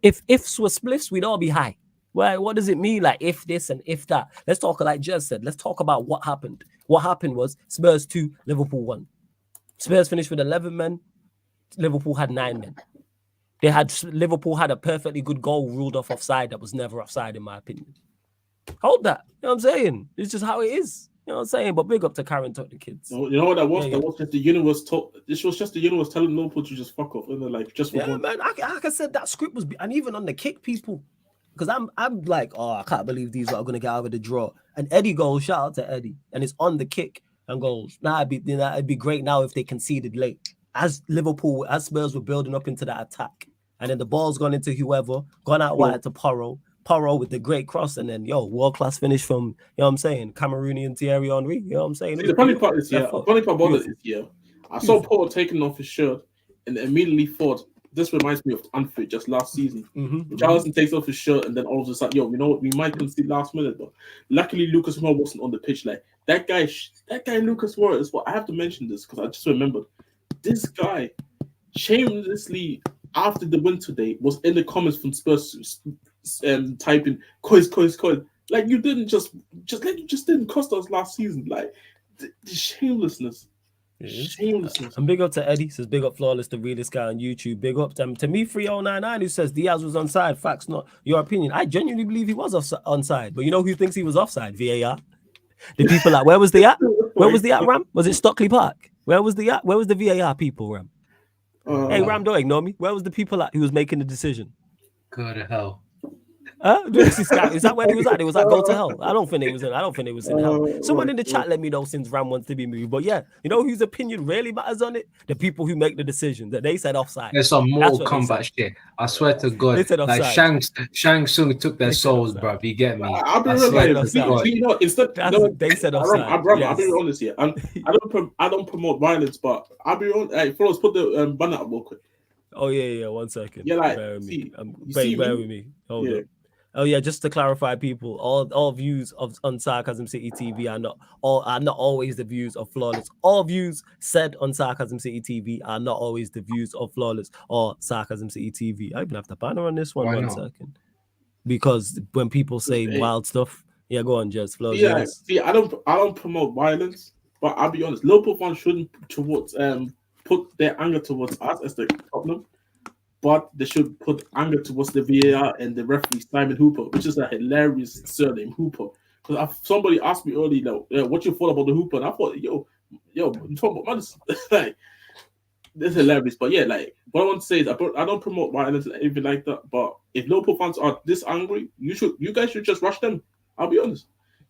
were spliffs, we'd all be high. Well, what does it mean, like if this and if that? Let's talk, like Jez said. Let's talk about what happened. What happened was Spurs 2, Liverpool 1. Spurs finished with 11 men. Liverpool had 9 men. Liverpool had a perfectly good goal ruled off offside that was never offside, in my opinion. Hold that. You know what I'm saying? It's just how it is. You know what I'm saying? But big up to Karen took the kids. You know what that was? That was just the universe this was just the universe telling Liverpool to just fuck off. And they're like, just for one. Man. Like I said, that script was, and even on the kick, people, because I'm like, I can't believe these are going to get out of the draw. And Eddie goes, shout out to Eddie, and it's on the kick and goes, it'd be great now if they conceded late. As Spurs were building up into that attack, and then the ball's gone into whoever, gone out wide to Porro Porro with the great cross, and then world class finish from, you know what I'm saying, Cameroonian Thierry Henry. You know what I'm saying? See, the funny part is, I saw Porro taking off his shirt and immediately thought, this reminds me of Anfield just last season. Richarlison takes off his shirt and then all of a sudden, you know what, we might concede last minute, but luckily Lucas Moura wasn't on the pitch. Like that guy Lucas Moura is what I have to mention this because I just remembered this guy shamelessly after the win today was in the comments from Spurs typing coins. Like you didn't just didn't cost us last season. Like the shamelessness. Shamelessness. And big up to Eddie, says big up Flawless, the realest guy on YouTube. Big up to me 3099 who says Diaz was onside. Facts, not your opinion. I genuinely believe he was onside, but you know who thinks he was offside? VAR. The people at where was they at? Where was the at, Ram? Was it Stockley Park? Where was the at? Where was the VAR people, Ram? Hey Ram, don't ignore me. Where was the people at who was making the decision? Go to hell. Is that where he was at? It was like go to hell. I don't think it was in hell. Someone in the chat let me know since Ram wants to be moved. But yeah, you know whose opinion really matters on it? The people who make the decision. That they said offside. There's some Mortal Kombat shit. I swear to God. They said like Shang Tsung took their souls, bro. You get me? I'll be real. They said offside. I'll be honest here. I don't promote violence, but I'll be honest. Hey, fellas, put the banner up real quick. Oh yeah. 1 second. Yeah, like bear with me. bear with me. Hold up. Oh yeah, just to clarify, people, all views on Sarcasm City TV are not always the views of Flawless. All views said on Sarcasm City TV are not always the views of Flawless or Sarcasm City TV. I even have the banner on this one. Why 1 not? second. Because when people say wild stuff, go on, Jez. Flawless. Yeah, see, I don't promote violence, but I'll be honest, Liverpool fans shouldn't put their anger towards us as the problem. But they should put anger towards the VAR and the referee Simon Hooper, which is a hilarious surname, Hooper. Because somebody asked me earlier, what you thought about the Hooper, and I thought, yo, you talking about this? Like, this is hilarious. But yeah, like what I want to say is, I don't promote violence and anything like that. But if Liverpool fans are this angry, you guys should just rush them. I'll be honest.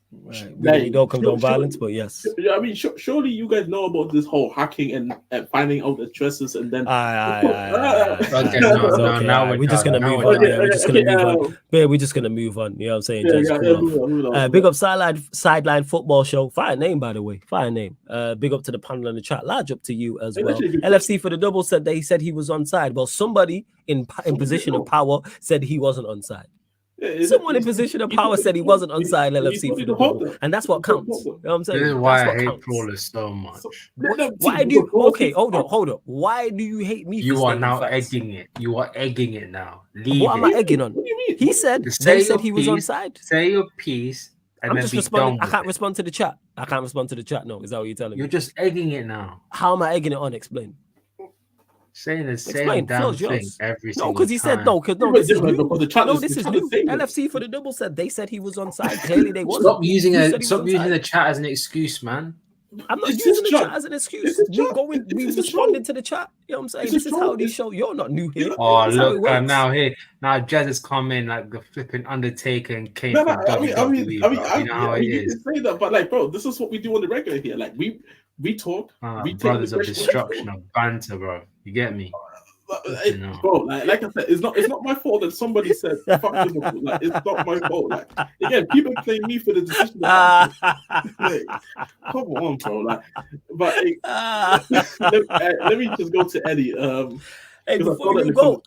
Right. We don't condone violence, but yes. I mean, surely you guys know about this whole hacking and finding out addresses and then. Okay, we're just gonna move on. We're just gonna move on. We're just gonna move on. You know what I'm saying? Move on. Big up sideline football show. Fire name, by the way. Fire name. Big up to the panel in the chat. Large up to you as well. LFC for the double said he was onside. Well, somebody in position of power said he wasn't onside. Someone in position of power said he wasn't onside LFC for the double, and that's what counts. You know what I'm saying? This is why I hate Flawless so much. Why do you? Okay, hold up. Why do you hate me? You are now egging it. You are egging it now. What am I egging on? What do you mean? He said they said he was onside. Say your piece. And I'm just responding. I can't respond to the chat. No, is that what you're telling me? You're just egging it now. How am I egging it on? Explain. Saying the same damn thing every single time. Because he said no. Because this is new. This is new. LFC for the double said they said he was onside. Clearly they wasn't. Stop using the chat as an excuse, man. I'm not using the chat as an excuse. We responded to the chat. You know what I'm saying? This is how these show. You're not new here. Oh, look, now Jazz has come in like the flipping Undertaker and came from WWE. You know how it is. You say that, but like, bro, this is what we do on the regular here. Like, we talk. We brothers of destruction of banter, bro. You get me? Bro, like I said, it's not my fault that somebody said fuck Liverpool. Like, it's not my fault. Like, again, people blame me for the decision. Like, come on, bro. Like, but let me just go to Eddie. Hey, before you go,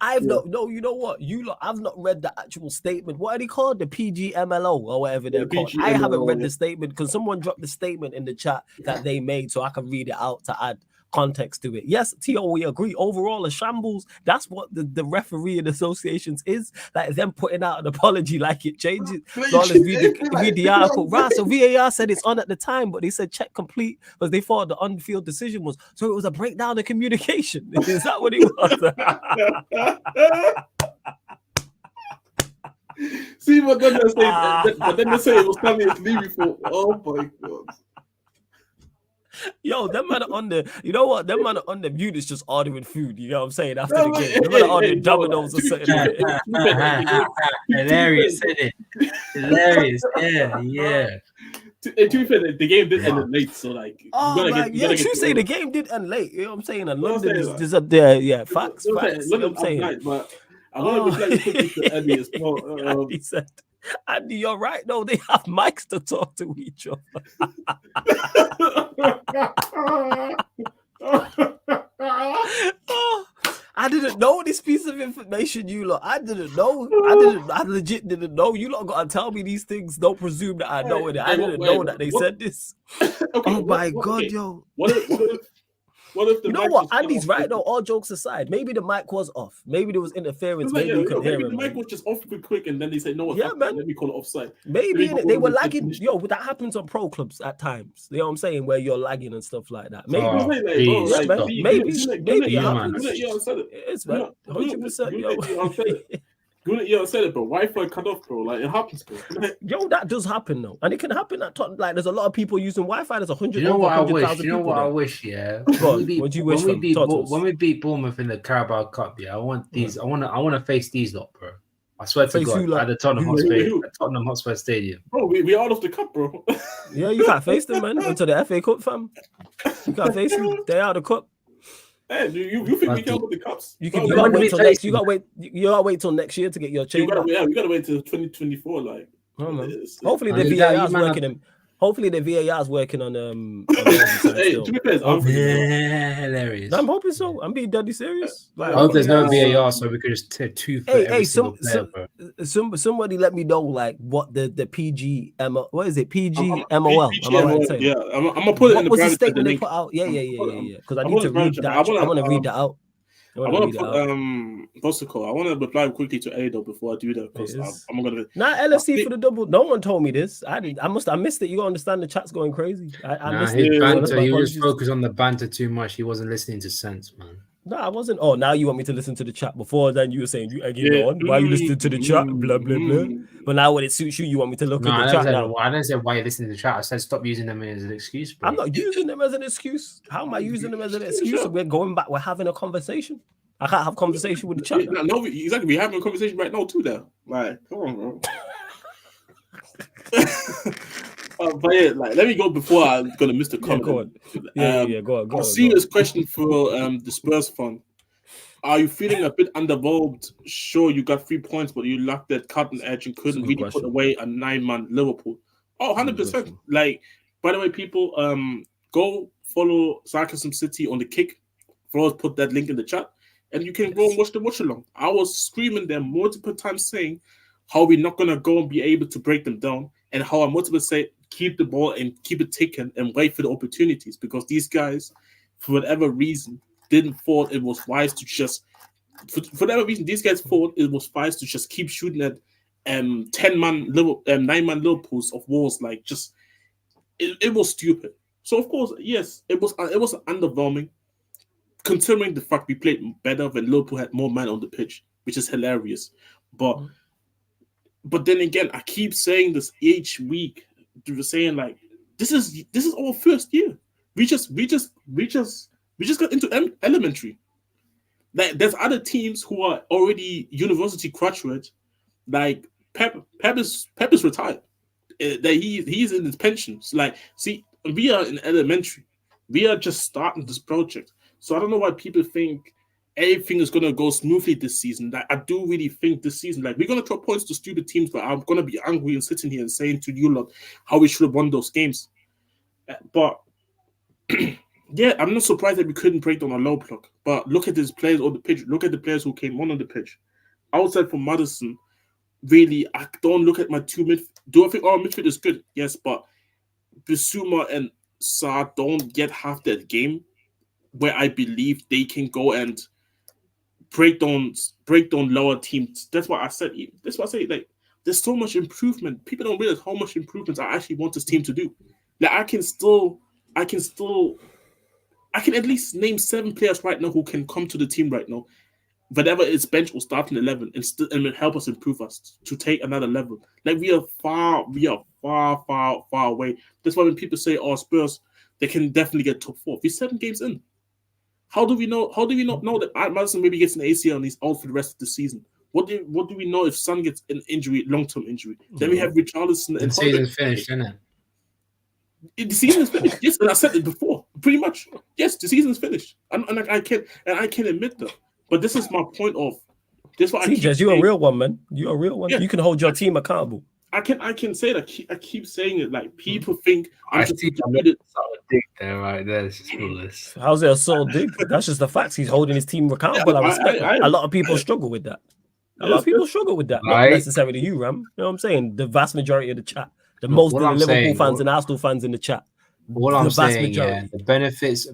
you know what? I've not read the actual statement. What are they called? The PGMLO or whatever they're called. I haven't read the statement because someone dropped the statement in the chat that they made, so I can read it out to add context to it. Yes, Tio, we agree. Overall, a shambles. That's what the referee and associations is. Like them putting out an apology like it changes. So let's read the article. Right, so VAR said it's on at the time, but they said check complete because they thought the on-field decision was. So it was a breakdown of communication. Is that what it was? See, but then they say it was coming as Levy for. Oh my god. Yo, them man are on the, you know what? Them man are on the mute is just ordering food. You know what I'm saying? After the game, them man are ordering Domino's or something. Hilarious, isn't it? Hilarious, yeah. To be fair, the game did end late, so like. You say the game did end late. You know what I'm saying? And London is up there. Yeah, facts. You know what I'm saying? But I'm gonna reply quickly to Eddie as well. Andy said, Andy, you're right. No, they have mics to talk to each other. Oh, I didn't know this piece of information, you lot. I didn't know. I legit didn't know. You lot gotta tell me these things. Don't presume that I know it. I didn't know that they said this. Oh my god, yo. What if the you know mic what? was cut Andy's off? right though. All jokes aside, maybe the mic was off. Maybe there was interference. Maybe you could hear maybe him. the mic was just off real quick, and then they said, "No, Yeah, man. let me call it offside." Maybe Then they were lagging. Yo, that happens on pro clubs at times. You know what I'm saying? Where you're lagging and stuff like that. Maybe, Oh, maybe maybe it happens. it It's man, 100%. You said it, bro. Wi-Fi cut off, bro. Like it happens, bro. Yo, that does happen though, and it can happen at Tottenham. Like, there's a lot of people using Wi-Fi. There's 100. You know what I wish? 100,000 You know people what I there. wish? Yeah. What do you wish? When we beat Bournemouth in the Carabao Cup, yeah, I want these. I want to face these lot, bro. I swear to Face God, who, like? at the Tottenham Hotspur Stadium. Bro, we out of the cup, bro. Yeah, you can't face them, man. Until the FA Cup, fam. You can't face them. They out of the cup. Hey, you think we can with the cups? You Bro, gotta wait till next. You gotta wait till next year to get your change. We gotta wait till 2024. Like, hopefully the VAR is working. Hopefully the VAR is working on hey, to be fair, hilarious. I'm hoping so. I'm being deadly serious. I hope there's no VAR, so we could just take two for every single player, bro. Somebody let me know like what the PGM. What is it? PGMOL. Am I right saying? Yeah, I'm gonna put it in the What was the statement they put out? Yeah. Because I need to read that. I want to read that out. I want to put what's it called? I want to reply quickly to Ado before I do that because I'm gonna. Nah, LFC for the double. No one told me this. I missed it. You gotta understand the chat's going crazy. I missed his it. banter. He was focused on the banter too much. He wasn't listening to sense, man. No, I wasn't. Oh, now you want me to listen to the chat. Before then, you were saying you egging on. Why you listening to the chat? Blah blah blah. But now when it suits you, you want me to look at the chat now. I didn't say why you listening to the chat. I said stop using them as an excuse, bro. I'm not using them as an excuse. How am I using them as an excuse? We're going back. We're having a conversation. I can't have a conversation with the chat. No, exactly. We're having a conversation right now too. There, like, come on, bro. But yeah, like, let me go before I'm gonna miss the comment. Go on. Serious question for the Spurs fan. Are you feeling a bit underwhelmed? Sure, you got 3 points, but you lacked that cutting edge and couldn't really put away a 9-man Liverpool. Oh, 100%. Like, by the way, people, go follow Sarcasm City on the Kick. Flores put that link in the chat. And you can go and watch the watch along. I was screaming them multiple times saying how we're not going to go and be able to break them down, and how I multiple say keep the ball and keep it ticking and wait for the opportunities, because these guys, for whatever reason, didn't thought it was wise to just, for whatever reason, these guys thought it was wise to just keep shooting at 9-man Liverpools of walls. Like, just, it was stupid. So, of course, yes, it was underwhelming, considering the fact we played better when Liverpool had more men on the pitch, which is hilarious. But then again, I keep saying this each week, saying like, this is our first year. We just got into elementary. Like, there's other teams who are already university graduates. Like Pep is retired. That he's in his pensions. Like, see, we are in elementary. We are just starting this project. So I don't know why people think everything is going to go smoothly this season. Like, I do really think this season, like, we're going to throw points to stupid teams, but I'm going to be angry and sitting here and saying to you lot how we should have won those games. But yeah, I'm not surprised that we couldn't break down a low block. But look at these players on the pitch. Look at the players who came on the pitch. Outside from Maddison, really, I don't look at my two midfield. Do I think our midfield is good? Yes, but Bissouma and Sarr don't yet have that game where I believe they can go and break down lower teams. That's why I said. That's why I say, like, there's so much improvement. People don't realize how much improvements I actually want this team to do. Like, I can at least name 7 players right now who can come to the team right now, whatever it's bench or starting 11, and help us improve us to take another level. Like, we are far away. That's why when people say, "Oh, Spurs, they can definitely get top 4," we're 7 games in. How do we not know that Maddison maybe gets an ACL and he's out for the rest of the season? What do we know if Son gets an injury, long-term injury? Then we have Richarlison. The season's finished, isn't it? The season is finished. Yes, and I said it before. Pretty much. Yes, the season is finished, and I can admit that. But this is my point of This what I See, keep Jez, you're a saying. real one, man. You're a real one. Yeah. You can hold your team accountable. I can say that. I keep saying it. Like people think I'm I just see deluded. dig there, right there. It's just flawless. How's it a soul dig? That's just the facts. He's holding his team accountable. I respect that. A lot of people struggle with that. A lot of people struggle with that. Not Right. necessarily you, Ram. You know what I'm saying? The vast majority of the chat. What Most of the I'm Liverpool saying- fans what- and Arsenal fans in the chat. What The I'm vast saying, yeah, majority. the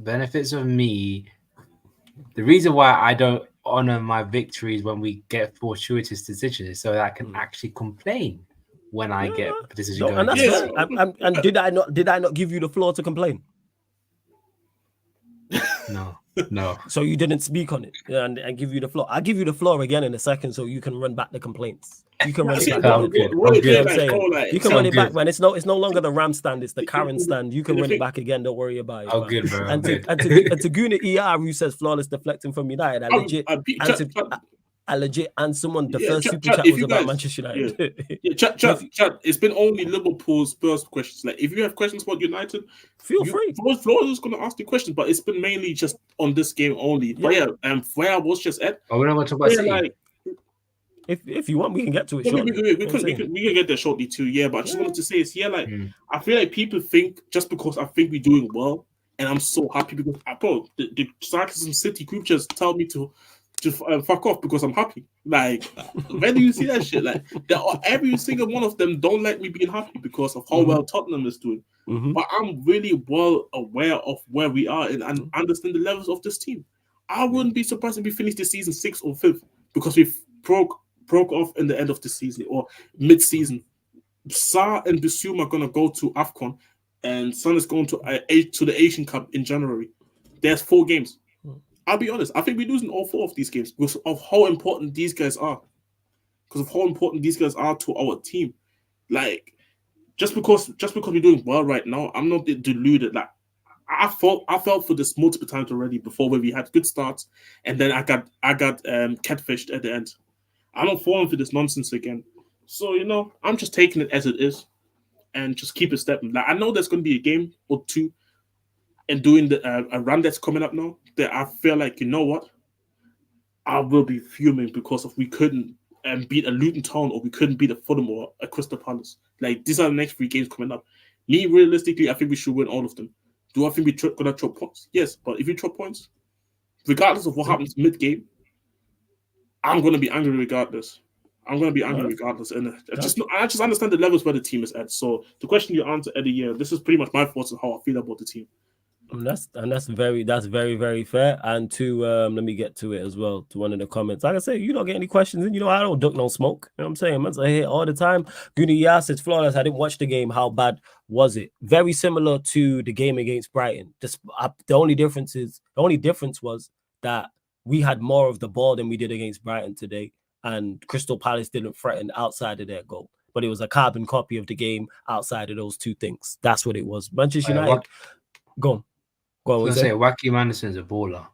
benefits of me. The reason why I don't honor my victories when we get fortuitous decisions is so that I can actually complain when I get a decision No, going and that's against fair. me. And did I not give you the floor to complain? No. So you didn't speak on it and give you the floor. I'll give you the floor again in a second so you can run back the complaints. You can run it back. I'm good. You know what I'm Like, saying? You can run it back, good. man. It's no longer the Ram stand, it's the Karen stand. You can the run thing- it back again. Don't worry about it. Oh, fam. good, bro. And good. to Guna ER who says flawless deflecting from United, I legit answered. I legit and someone the first super chat was about Manchester United. Chat. It's been only Liverpool Spurs questions. Like, if you have questions about United, Feel free. Flores is going to ask the questions, but it's been mainly just on this game only. But where I was just at. Oh, we're not going to talk about City. Like, if you want, we can get to it. we shortly. can get there shortly too. Yeah, but I just wanted to say it's I feel like people think just because I think we're doing well, and I'm so happy because the Sarcasm City group just tell me to fuck off because I'm happy. Like, where do you see that shit? Like, every single one of them don't like me being happy because of how well Tottenham is doing. But I'm really well aware of where we are and understand the levels of this team. I wouldn't be surprised if we finish the season 6th or 5th because we broke off in the end of the season or mid-season. Sa and Bissouma are gonna go to AFCON, and Son is going to the Asian Cup in January. There's 4 games. I'll be honest. I think we're losing all 4 of these games because of how important these guys are. Because of how important these guys are to our team. Like, just because we're doing well right now, I'm not deluded. Like, I felt for this multiple times already before where we had good starts, and then I got catfished at the end. I don't fall for this nonsense again. So I'm just taking it as it is, and just keep it stepping. Like, I know there's going to be a game or 2. And doing a run that's coming up now, that I feel like, you know what? I will be fuming because of we couldn't beat a Luton Town or we couldn't beat a Fulham or a Crystal Palace. Like, these are the next 3 games coming up. Me, realistically, I think we should win all of them. Do I think we're going to drop points? Yes, but if you drop points, regardless of what happens mid-game, I'm going to be angry regardless. I'm going to be angry regardless. And I just understand the levels where the team is at. So the question you answer, Eddie, this is pretty much my thoughts on how I feel about the team. That's very, very fair. And to let me get to it as well, to one of the comments. Like I say, you don't get any questions, and I don't duck no smoke. You know what I'm saying? I hear all the time. Guni says, flawless. I didn't watch the game. How bad was it? Very similar to the game against Brighton. The only difference was that we had more of the ball than we did against Brighton today, and Crystal Palace didn't threaten outside of their goal. But it was a carbon copy of the game outside of those 2 things. That's what it was. Manchester United. Go on. I was going to say, Wacky Madison's a baller.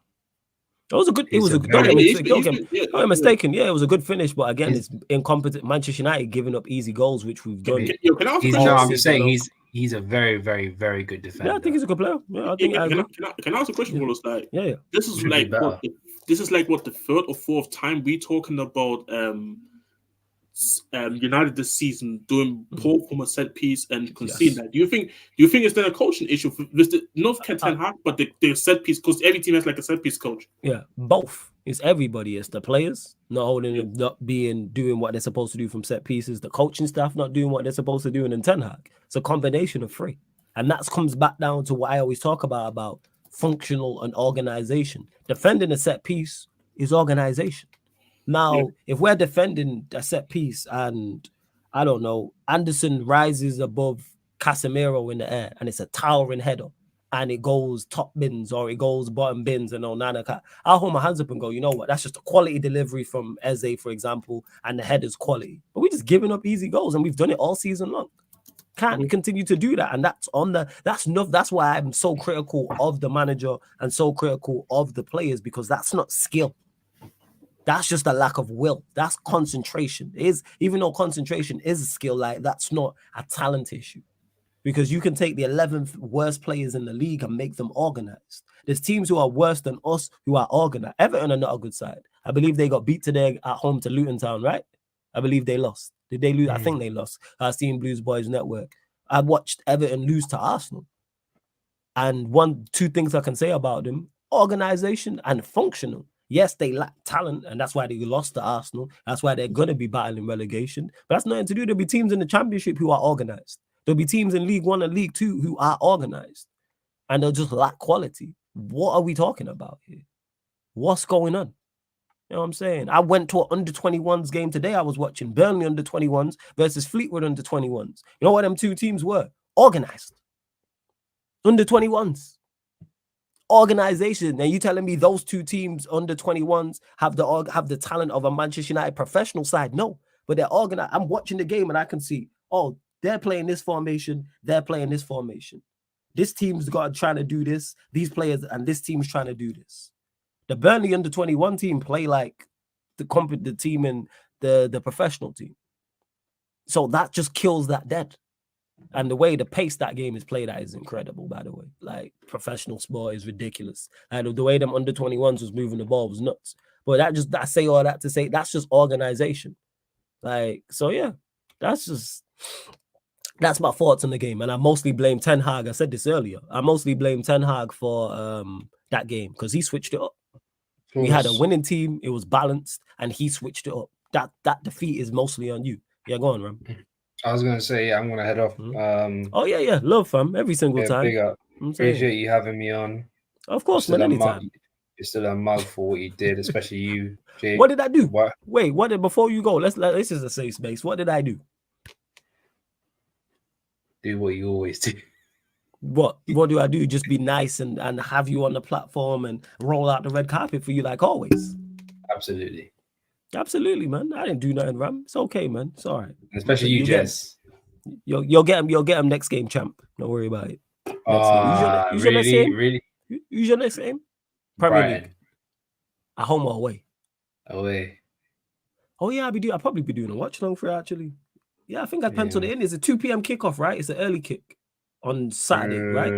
It was a good. Don't get mistaken. Yeah, it was a good finish, but again, it's incompetent. Manchester United giving up easy goals, which we've done. I'm just saying he's a very, very, very good defender. Yeah, I think he's a good player. Yeah, I think. Can I ask a question, Wallace? Like, yeah. This is like what the 3rd or 4th time we talking about United this season doing poor from a set piece and conceding that. Do you think it's then a coaching issue with the North Ten Hag, but the set piece, because every team has like a set piece coach? Yeah, both. It's everybody. It's the players not holding them, not doing what they're supposed to do from set pieces. The coaching staff not doing what they're supposed to do in Ten Hag. It's a combination of 3, and that comes back down to what I always talk about functional and organization. Defending a set piece is organization. Now, if we're defending a set piece and, I don't know, Anderson rises above Casemiro in the air and it's a towering header and it goes top bins or it goes bottom bins and Onana, I'll hold my hands up and go, you know what, that's just a quality delivery from Eze, for example, and the header's quality. But we're just giving up easy goals and we've done it all season long. Can't continue to do that. And that's why I'm so critical of the manager and so critical of the players, because that's not skill. That's just a lack of will. That's concentration. Even though concentration is a skill, like, that's not a talent issue. Because you can take the 11th worst players in the league and make them organized. There's teams who are worse than us who are organized. Everton are not a good side. I believe they got beat today at home to Luton Town, right? I believe they lost. Did they lose? I think they lost. I've seen Blues Boys Network. I watched Everton lose to Arsenal. And two things I can say about them: organization and functional. Yes, they lack talent, and that's why they lost to Arsenal. That's why they're going to be battling relegation. But that's nothing to do. There'll be teams in the Championship who are organized. There'll be teams in League One and League Two who are organized. And they'll just lack quality. What are we talking about here? What's going on? You know what I'm saying? I went to an under-21s game today. I was watching Burnley under-21s versus Fleetwood under-21s. You know what them two teams were? Organized. Under-21s. Organization. And you telling me those two teams under-21s have the talent of a Manchester United professional side? No. But they're organized. I'm watching the game and I can see, oh, they're playing this formation. They're playing this formation. This team's got trying to do this. These players and this team's trying to do this. The Burnley under-21 team play like the team in the professional team. So that just kills that dead. And the way the pace that game is played at is incredible, by the way. Like, professional sport is ridiculous. And the way them under-21s was moving the ball was nuts. But I say all that to say that's just organization. Like, so yeah, that's my thoughts on the game. And I mostly blame Ten Hag. I said this earlier. I mostly blame Ten Hag for that game because he switched it up. We had a winning team. It was balanced, and he switched it up. That defeat is mostly on you. Yeah, go on, Ram. I was going to say, I'm going to head off. Oh, yeah. Love, fam. Every single time. Big up. Appreciate you having me on. Of course, man. Anytime. You're still a mug for what you did, especially you, Jake. What did I do? Wait, before you go, this is a safe space. What did I do? Do what you always do. What do I do? Just be nice and have you on the platform and roll out the red carpet for you like always. Absolutely, man. I didn't do nothing, Ram. It's okay, man. It's all right. Especially you, Jess. You'll get him next game, champ. Don't worry about it. Who's your next game? Really? Who's your next game? Premier League. At home or away? Away. Oh yeah, I'll probably be doing a watch along for it, actually. Yeah, I think I penciled it in. It's a 2 p.m. kickoff, right? It's an early kick on Saturday, right?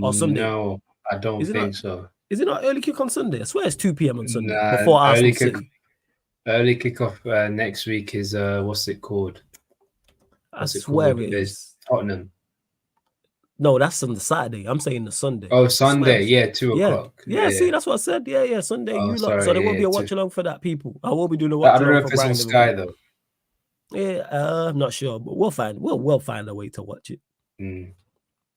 Or Sunday? No, I don't think so. Is it not early kick on Sunday? I swear it's 2 p.m. on Sunday Nah, before Arsenal City. Early kickoff next week is what's it called? I swear it is Tottenham. No, that's on the Saturday. I'm saying the Sunday. Oh, Sunday, yeah, 2 o'clock. Yeah, see, that's what I said. Yeah, Sunday. So there will be a watch along for that, people. I will be doing a watch along. I don't know if it's on Sky though. Yeah, I'm not sure, but we'll find a way to watch it.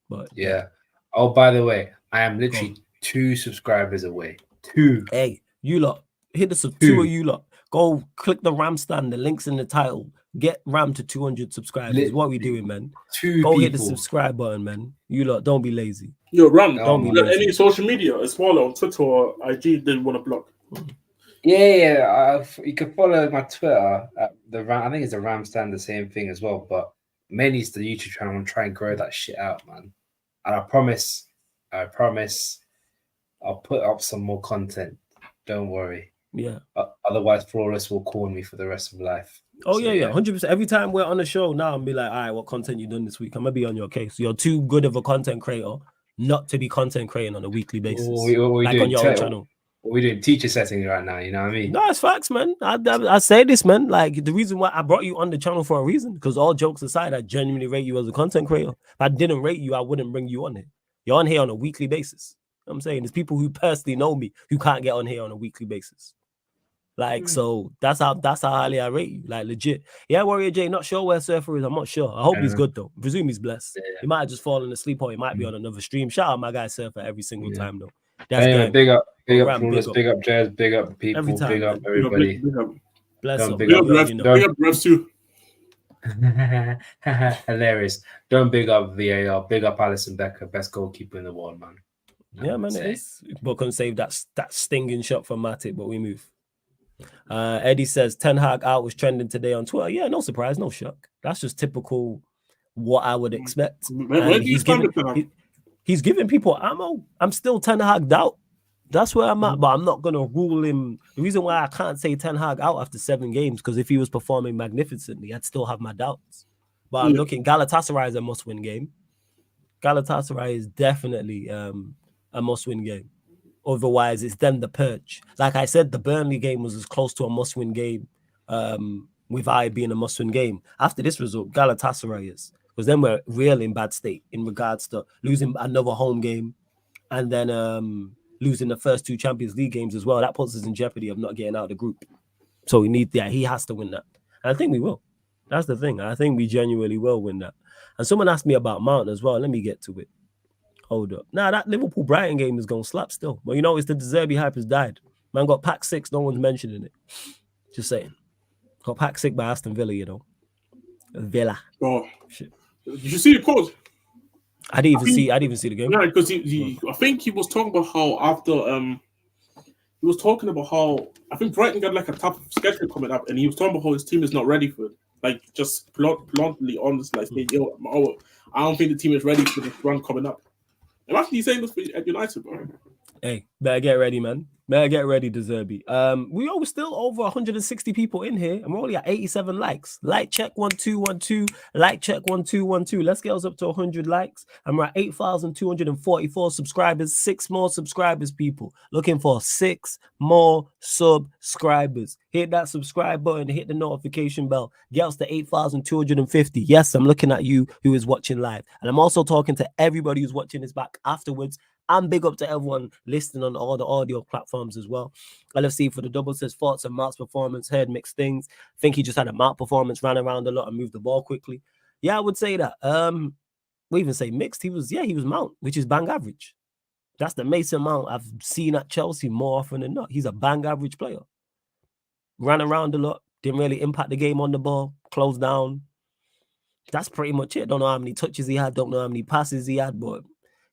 But yeah. Oh, by the way, I am literally 2 subscribers away. 2. Hey, you lot, hit the 2 of you lot. Go click the Ram stand. The link's in the title. Get Ram to 200 subscribers. What we doing, man? 2 Go people. hit the subscribe button, man. You lot, don't be lazy. Yo, Ram, don't be lazy. Any social media, as well on Twitter or IG, didn't want to block. Yeah. You can follow my Twitter at the Ram. I think it's the Ram stand, the same thing as well. But mainly it's the YouTube channel. I'm trying to grow that shit out, man. And I promise, I'll put up some more content. Don't worry. Yeah. Otherwise, Flawless will call me for the rest of life. Oh, so, yeah. 100%. Every time we're on the show now, I'm be like, all right, what content you done this week? I'm going to be on your case. You're too good of a content creator not to be content creating on a weekly basis. What we like on your own channel. We're doing teacher settings right now, you know what I mean? No, it's facts, man. I say this, man. Like, the reason why I brought you on the channel for a reason, because all jokes aside, I genuinely rate you as a content creator. If I didn't rate you, I wouldn't bring you on here. You're on here on a weekly basis. You know what I'm saying? There's people who personally know me who can't get on here on a weekly basis. Like, so that's how highly I rate you. Like, legit. Yeah, Warrior J, not sure where Surfer is. I'm not sure. I hope he's good, though. I presume he's blessed. Yeah. He might have just fallen asleep or he might be on another stream. Shout out my guy Surfer every single time, though. That's anyway, big up Jazz, big up people, big up everybody. Bless up. Big up refs too. Hilarious. Don't big up VAR, big up Alisson Becker, best goalkeeper in the world, man. Yeah, man, it is. But couldn't save that stinging shot from Matic, but we move. Eddie says Ten Hag out was trending today on Twitter. Yeah, no surprise, no shock. That's just typical what I would expect. He's giving people ammo. I'm still Ten Hag out. That's where I'm at, but I'm not gonna rule him. The reason why I can't say Ten Hag out after 7 games, because if he was performing magnificently, I'd still have my doubts. But I'm looking. Galatasaray is a must-win game. Galatasaray is definitely a must-win game. Otherwise, it's then the purge. Like I said, the Burnley game was as close to a must-win game, without it being a must-win game. After this result, Galatasaray is, because then we're really in bad state in regards to losing another home game, and then losing the first 2 Champions League games as well. That puts us in jeopardy of not getting out of the group. So he has to win that. And I think we will. That's the thing. I think we genuinely will win that. And someone asked me about Mount as well. Let me get to it. Hold up. Nah, that Liverpool Brighton game is going to slap still. But it's the De Zerbi hype has died. Man got packed 6. No one's mentioning it. Just saying. Got packed 6 by Aston Villa, Villa. Oh, shit. Did you see the quote? I didn't even see the game. Yeah, because I think he was talking about how after he was talking about how I think Brighton got like a tough schedule coming up, and he was talking about how his team is not ready for it. Like just bluntly honest, like hey, I don't think the team is ready for this run coming up. I'm actually saying this at United, bro. Hey, better get ready, man. Better get ready, De Zerbi. We're still over 160 people in here, and we're only at 87 likes. Like check 1212. Like check 1212. Let's get us up to 100 likes, and we're at 8,244 subscribers. 6 more subscribers, people. Looking for 6 more subscribers. Hit that subscribe button. Hit the notification bell. Get us to 8,250. Yes, I'm looking at you who is watching live, and I'm also talking to everybody who's watching this back afterwards. And big up to everyone listening on all the audio platforms as well. LFC for the double says thoughts on Mark's performance, heard mixed things. Think he just had a Mark performance, ran around a lot and moved the ball quickly. Yeah, I would say that. We even say mixed. He was Mount, which is bang average. That's the Mason Mount I've seen at Chelsea more often than not. He's a bang average player. Ran around a lot, didn't really impact the game on the ball, closed down. That's pretty much it. Don't know how many touches he had, don't know how many passes he had, but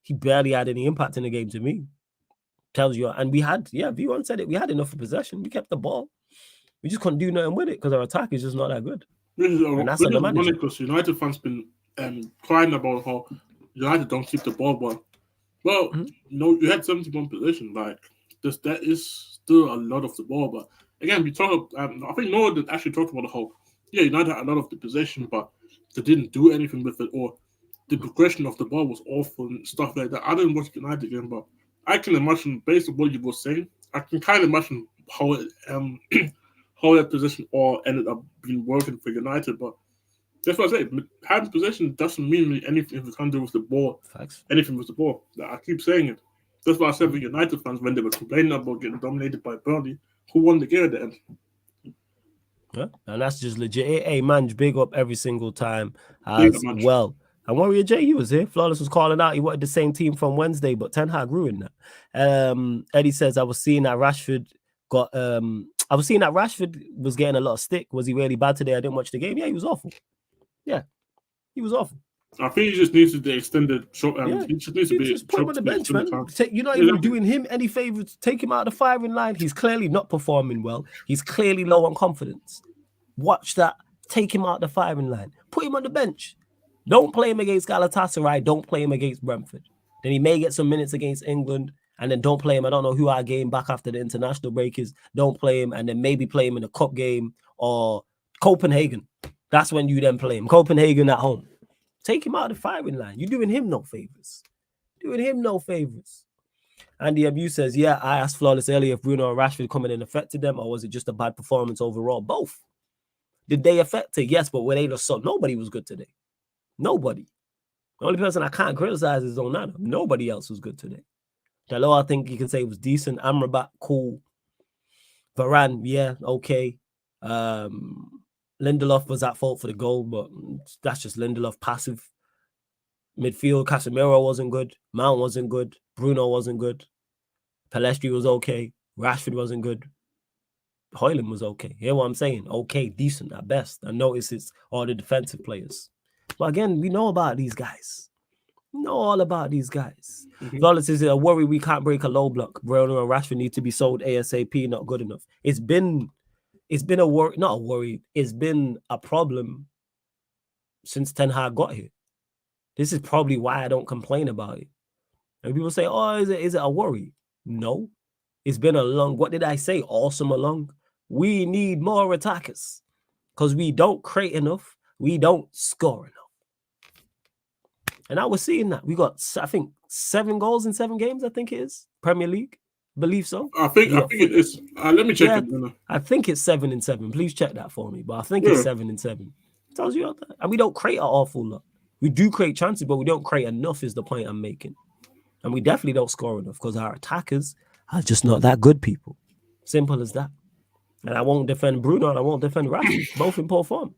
he barely had any impact in the game to me. Tells you. And we had, V1 said it, we had enough of possession. We kept the ball. We just couldn't do nothing with it because our attack is just not that good. And that's on the manager. Because United fans been crying about how United don't keep the ball, but you had 71 possession. Like that is still a lot of the ball. But again, we talk. I think no one actually talked about the whole. Yeah, United had a lot of the possession, but they didn't do anything with it, or the progression of the ball was awful and stuff like that. I didn't watch the United game, but I can imagine, based on what you were saying, I can kind of imagine how how that position all ended up being working for United. But that's what I say. Having possession doesn't mean really anything if you can't do with the ball. Facts. Anything with the ball. I keep saying it. That's what I said with United fans when they were complaining about getting dominated by Burnley. Who won the game at the end? Yeah, and that's just legit. Hey, man, big up every single time as well. And Warrior J, he was here. Flawless was calling out. He wanted the same team from Wednesday, but Ten Hag ruined that. Eddie says, I was seeing that Rashford was getting a lot of stick. Was he really bad today? I didn't watch the game. Yeah, he was awful. Yeah, he was awful. I think he just needs to be extended. He just needs to be just put him on the bench, man. You're not even doing him any favors. Take him out of the firing line. He's clearly not performing well. He's clearly low on confidence. Watch that. Take him out of the firing line. Put him on the bench. Don't play him against Galatasaray. Don't play him against Brentford. Then he may get some minutes against England, and then don't play him. I don't know who our game back after the international break is. Don't play him, and then maybe play him in a cup game or Copenhagen. That's when you then play him. Copenhagen at home. Take him out of the firing line. You're doing him no favors. Andy Abuse says, yeah, I asked Flawless earlier if Bruno and Rashford coming in affected them, or was it just a bad performance overall? Both. Did they affect it? Yes, but were they the sub? Nobody was good today. Nobody. The only person I can't criticize is Onana. Nobody else was good today. Dalot, I think you can say was decent. Amrabat, cool. Varane, yeah, okay. Lindelof was at fault for the goal, but that's just Lindelof passive. Midfield, Casemiro wasn't good. Mount wasn't good. Bruno wasn't good. Pellistri was okay. Rashford wasn't good. Højlund was okay. Hear what I'm saying? Okay, decent at best. I notice it's all the defensive players. But again, we know about these guys. We know all about these guys. Flawless is a worry we can't break a low block. Bruno and Rashford need to be sold ASAP, not good enough. It's been a worry, not a worry. It's been a problem since Ten Hag got here. This is probably why I don't complain about it. And people say, oh, is it a worry? No. It's been a long, what did I say? Awesome along. We need more attackers because we don't create enough. We don't score enough. And I was seeing that. We got, I think, 7 goals in 7 games, I think it is. Premier League. Believe so? I think it is. Let me check Yeah, it. You know. I think it's 7-7. Please check that for me. But I think Yeah. it's 7-7. Tells you that. And we don't create an awful lot. We do create chances, but we don't create enough. Is the point I'm making. And we definitely don't score enough because our attackers are just not that good, people. Simple as that. And I won't defend Bruno and I won't defend Rashford. Both in poor form.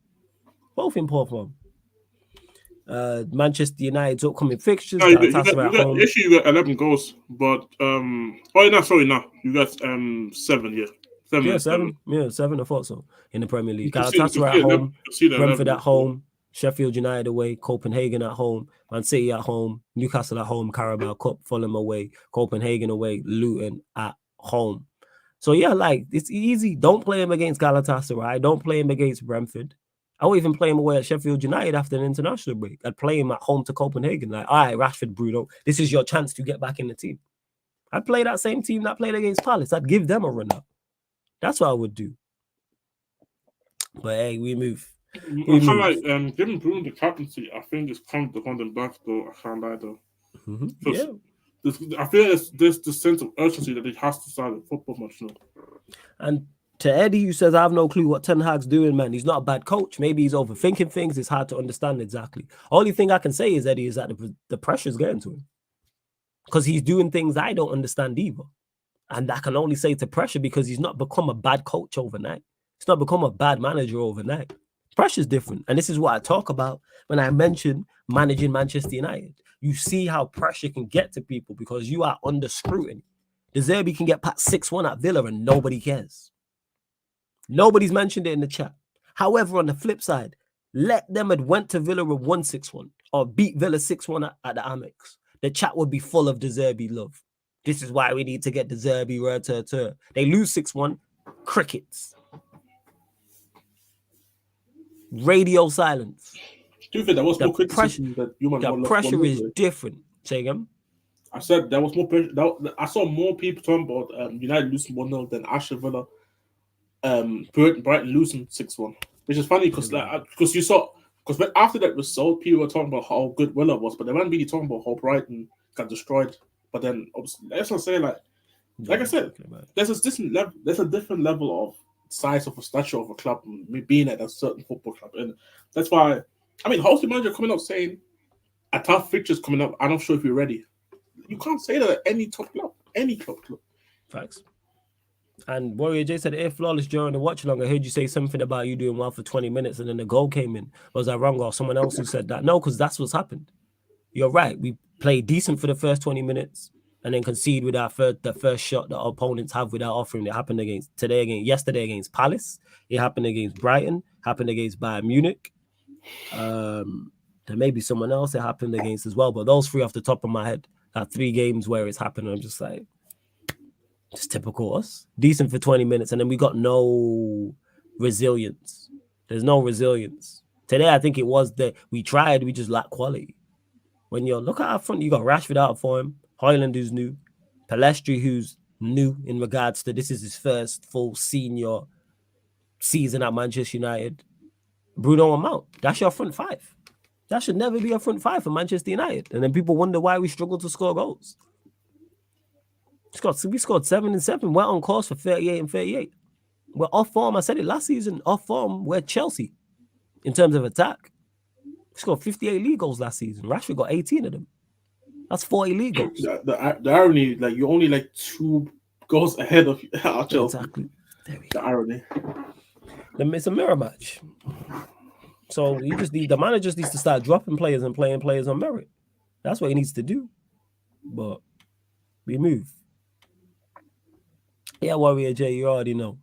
Manchester United's upcoming fixtures. No, you Galatasaray at home. got 11 goals, but you got 7, yeah. 7. Yeah, 7. I thought so in the Premier League. You can see Galatasaray at home, the Brentford 11 at home, Sheffield United away, Copenhagen at home, Man City at home, Newcastle at home, Carabao Cup, Fulham away, Copenhagen away, Luton at home. So yeah, like it's easy. Don't play him against Galatasaray. Don't play him against Brentford. I won't even play him away at Sheffield United after an international break. I'd play him at home to Copenhagen. Like, all right, Rashford, Bruno, this is your chance to get back in the team. I'd play that same team that played against Palace. I'd give them a run up. That's what I would do. But hey, we move. I feel like giving Bruno the captaincy, I think it's come to hold him back though. I can't lie though. Yeah. I feel there's the sense of urgency that he has to start a football match now. And to Eddie, who says, I have no clue what Ten Hag's doing, man. He's not a bad coach. Maybe he's overthinking things. It's hard to understand exactly. Only thing I can say is, Eddie, is that the pressure's getting to him. Because he's doing things I don't understand either. And I can only say to pressure because he's not become a bad coach overnight. He's not become a bad manager overnight. Pressure's different. And this is what I talk about when I mention managing Manchester United. You see how pressure can get to people because you are under scrutiny. De Zerbi can get past 6-1 at Villa and nobody cares. Nobody's mentioned it in the chat. However, on the flip side, let them had went to Villa and won 6-1 or beat Villa 6-1 at the Amex. The chat would be full of De Zerbi love. This is why we need to get De Zerbi. They lose 6-1. Crickets. Radio silence. Do you think there was more criticism that you might the pressure is different? Say again. I said there was more pressure. I saw more people talking about United losing 1-0 than Aston Villa, Brighton losing 6-1, which is funny because after that result, people were talking about how good Villa was, but they weren't really talking about how Brighton got destroyed. But then, let's not say like I said, there's a different level of size of a stature of a club being at a certain football club, and that's why. I mean, how's the manager coming out saying a tough fixture's coming up? I'm not sure if you're ready. You can't say that at any top club, any club. Facts. And Warrior J said, if flawless during the watch along, I heard you say something about you doing well for 20 minutes and then the goal came in. Was I wrong or someone else who said that? No, because that's what's happened. You're right. We played decent for the first 20 minutes and then concede with the first shot that our opponents have without offering. It happened yesterday against Palace. It happened against Brighton. Happened against Bayern Munich. There may be someone else it happened against as well, but those three off the top of my head are 3 games where it's happened. I'm just like, it's typical us. Decent for 20 minutes, and then we got no resilience. There's no resilience. Today, I think it was that we tried, we just lack quality. When you look at our front, you got Rashford out for him, Højlund who's new, Palestri who's new in regards to this is his first full senior season at Manchester United. Bruno and Mount, that's your front 5. That should never be a front 5 for Manchester United. And then people wonder why we struggle to score goals. We scored 7 and 7. We're on course for 38 and 38. We're off form. I said it last season. Off form, we're Chelsea in terms of attack. We scored 58 league goals last season. Rashford got 18 of them. That's 40 league goals. The irony, like you're only like 2 goals ahead of Chelsea. Exactly. The irony. It's a mirror match. So the manager just needs to start dropping players and playing players on merit. That's what he needs to do. But we move. Yeah, Warrior J, you already know.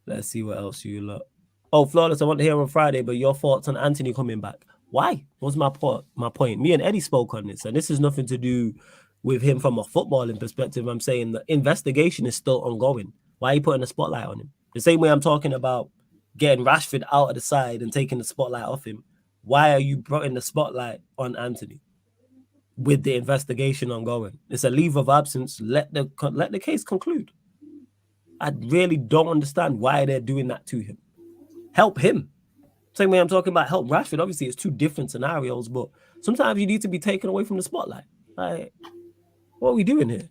Let's see what else you look. Oh, Flawless, I want to hear on Friday, but your thoughts on Anthony coming back. Why? What's my point? Me and Eddie spoke on this, and this is nothing to do with him from a footballing perspective. I'm saying the investigation is still ongoing. Why are you putting a spotlight on him? The same way I'm talking about getting Rashford out of the side and taking the spotlight off him. Why are you putting the spotlight on Anthony with the investigation ongoing? It's a leave of absence. Let the case conclude. I really don't understand why they're doing that to him. Help him. Same way I'm talking about help Rashford. Obviously, it's 2 different scenarios, but sometimes you need to be taken away from the spotlight. Like, what are we doing here?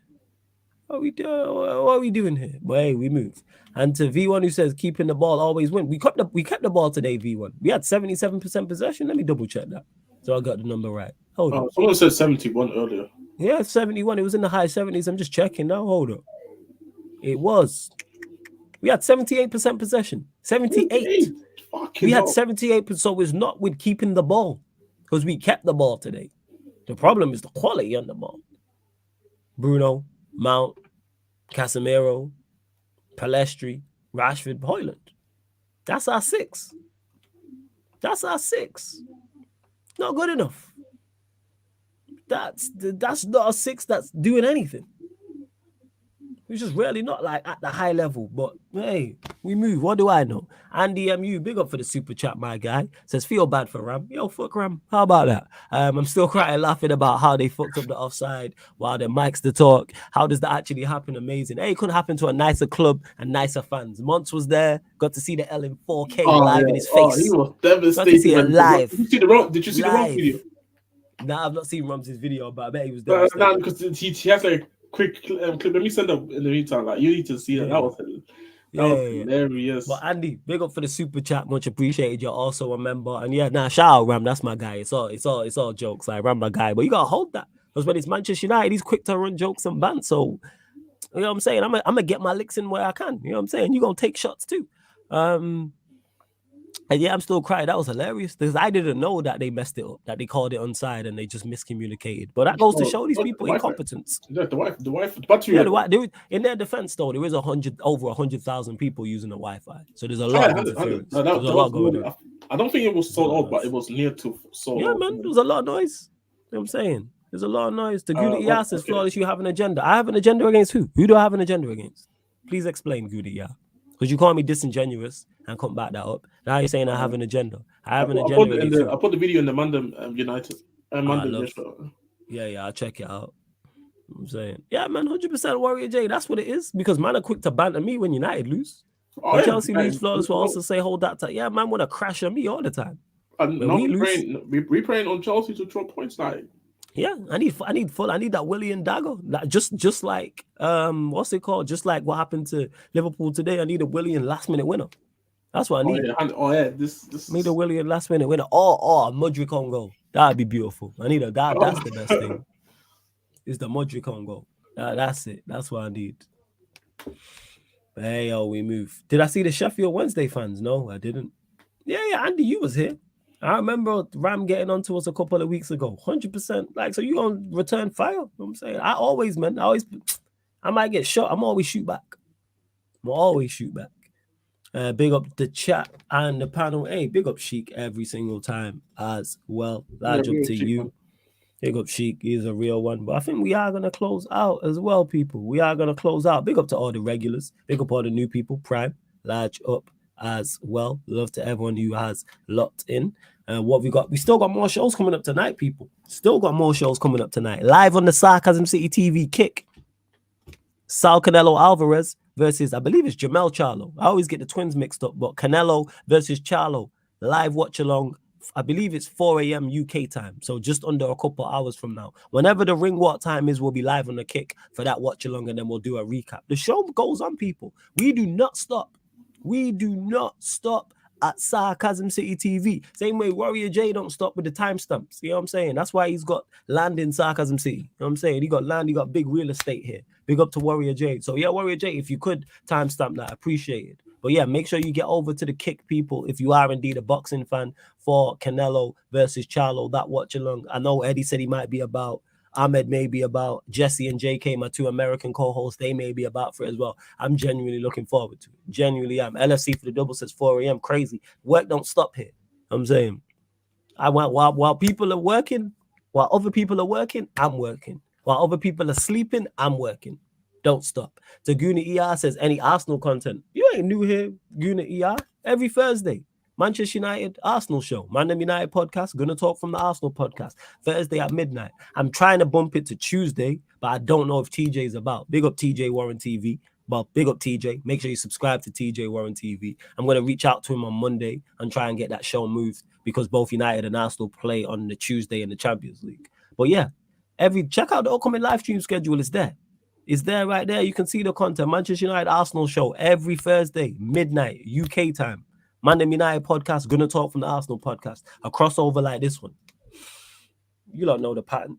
What are we doing here? But hey, we move. And to V1 who says keeping the ball always win. We kept the ball today, V1. We had 77% possession. Let me double check that. So I got the number right. Hold on. Someone said 71 earlier. Yeah, 71. It was in the high 70s. I'm just checking now. Hold up. It was. We had 78% possession. 78. We had 78%. So it's not with keeping the ball because we kept the ball today. The problem is the quality on the ball. Bruno, Mount, Casemiro, Palestri, Rashford, Højlund. That's our 6. That's our 6. Not good enough. That's not a 6 that's doing anything. It's just really not like at the high level. But hey, we move. What do I know? Andy MU, big up for the super chat, my guy. Says feel bad for Ram. Yo, fuck Ram. How about that? I'm still crying, laughing about how they fucked up the offside while their mics to talk. How does that actually happen? Amazing. Hey, it couldn't happen to a nicer club and nicer fans. Monts was there. Got to see the L in 4K live in his face. He was devastated. Got to see it live. Did you see the wrong video? Nah, I've not seen Rums's video, but I bet he was there. No, because he has like quick clip. Let me send up in the meantime. Like you need to see that. That was hilarious. But Andy, big up for the super chat. Much appreciated. You're also a member. And yeah, shout out Ram. That's my guy. It's all jokes. Like Ram, my guy. But you gotta hold that because when it's Manchester United, he's quick to run jokes and bants. So you know what I'm saying. I'm gonna get my licks in where I can. You know what I'm saying. You gonna take shots too. And yeah, I'm still crying. That was hilarious because I didn't know that they messed it up, that they called it onside and they just miscommunicated. But that goes to show these people incompetence. Yeah, the Wi-Fi. In their defense, though, there is over 100,000 people using the Wi-Fi. So there's a lot of interference. There's a lot going on. I don't think it was sold out, but it was near to sold out. Yeah, man, there was a lot of noise. You know what I'm saying? There's a lot of noise. The Gudi says, Flawless, you have an agenda. I have an agenda against who? Who do I have an agenda against? Please explain, Gudi. Because you call me disingenuous and come back that up. Now you're saying I have an agenda. I have an agenda. I put the video in the Mandem United. Yeah, I'll check it out. I'm saying, yeah, man, 100% Warrior J. That's what it is. Because man are quick to banter me when United lose. Chelsea lose, Flawless will also say, hold that time. Yeah, man want to crash on me all the time. We praying on Chelsea to throw points like. Yeah, I need that William Dagger. Just like what's it called? Just like what happened to Liverpool today. I need a William last minute winner. That's what I need. This need a William last minute winner. A Mudryk on goal. That'd be beautiful. I need that's the best thing. It's the Mudryk on goal. That's it. That's what I need. But hey, we move. Did I see the Sheffield Wednesday fans? No, I didn't. Yeah, Andy, you was here. I remember Ram getting onto us a couple of weeks ago. 100%. Like, so you gonna return fire? You know what I'm saying? I might get shot. I'm always shoot back. Big up the chat and the panel. Hey, big up Sheik every single time as well. Large up to you. Big up Sheik. He's a real one. But I think we are gonna close out as well, people. We are gonna close out. Big up to all the regulars. Big up all the new people. Prime. Large up as well. Love to everyone who has locked in. What we got? We still got more shows coming up tonight, people. Still got more shows coming up tonight. Live on the Sarcasm City TV kick. Sal Canelo Alvarez versus, I believe it's Jamel Charlo. I always get the twins mixed up, but Canelo versus Charlo. Live watch along. I believe it's 4 a.m. UK time. So just under a couple hours from now. Whenever the ring walk time is, we'll be live on the kick for that watch along and then we'll do a recap. The show goes on, people. We do not stop. At Sarcasm City TV. Same way Warrior J don't stop with the timestamps. You know what I'm saying? That's why he's got land in Sarcasm City. You know what I'm saying? He got land, he got big real estate here. Big up to Warrior J. So yeah, Warrior J, if you could timestamp that, I appreciate it. But yeah, make sure you get over to the kick, people, if you are indeed a boxing fan for Canelo versus Charlo, that watch along. I know Eddie said he might be about. Ahmed may be about. Jesse and JK, my two American co-hosts, they may be about for it as well. I'm genuinely looking forward to it. Genuinely am. LFC for the double says 4 a.m. Crazy. Work don't stop here. I'm saying. While people are working, while other people are working, I'm working. While other people are sleeping, I'm working. Don't stop. Taguna ER says, any Arsenal content? You ain't new here, Guna ER. Every Thursday. Manchester United, Arsenal show. Mandem United podcast, gonna talk from the Arsenal podcast. Thursday at midnight. I'm trying to bump it to Tuesday, but I don't know if TJ's about. Big up TJ Warren TV. Well, big up TJ. Make sure you subscribe to TJ Warren TV. I'm gonna reach out to him on Monday and try and get that show moved because both United and Arsenal play on the Tuesday in the Champions League. But yeah, check out the upcoming live stream schedule. It's there. It's there right there. You can see the content. Manchester United Arsenal show every Thursday, midnight, UK time. Man United podcast, gonna talk from the Arsenal podcast. A crossover like this one. You don't know the pattern.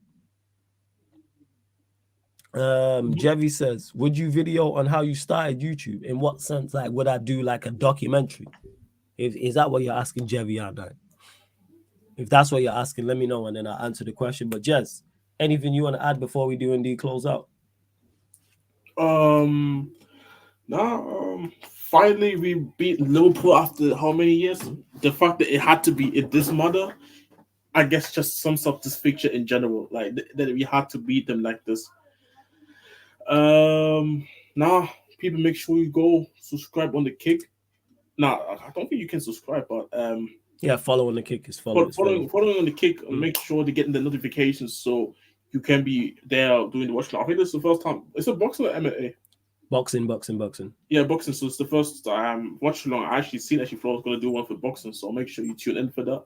Jevy says, would you video on how you started YouTube? In what sense? Like, would I do like a documentary? Is that what you're asking, Jevy? If that's what you're asking, let me know and then I'll answer the question. But Jez, anything you want to add before we do indeed close out? Finally we beat Liverpool after how many years? The fact that it had to be in this manner, I guess, just sums up this fixture in general. Like that we had to beat them like this. Now people, make sure you go subscribe on the Kick. Now I don't think you can subscribe, but yeah, following the Kick is following on the Kick. Make sure to get the notifications so you can be there doing the watch. I think this is the first time. It's a boxing or MMA. Boxing. Yeah, boxing. So it's the first watch along. I actually seen that Flo's going to do one for boxing, so make sure you tune in for that.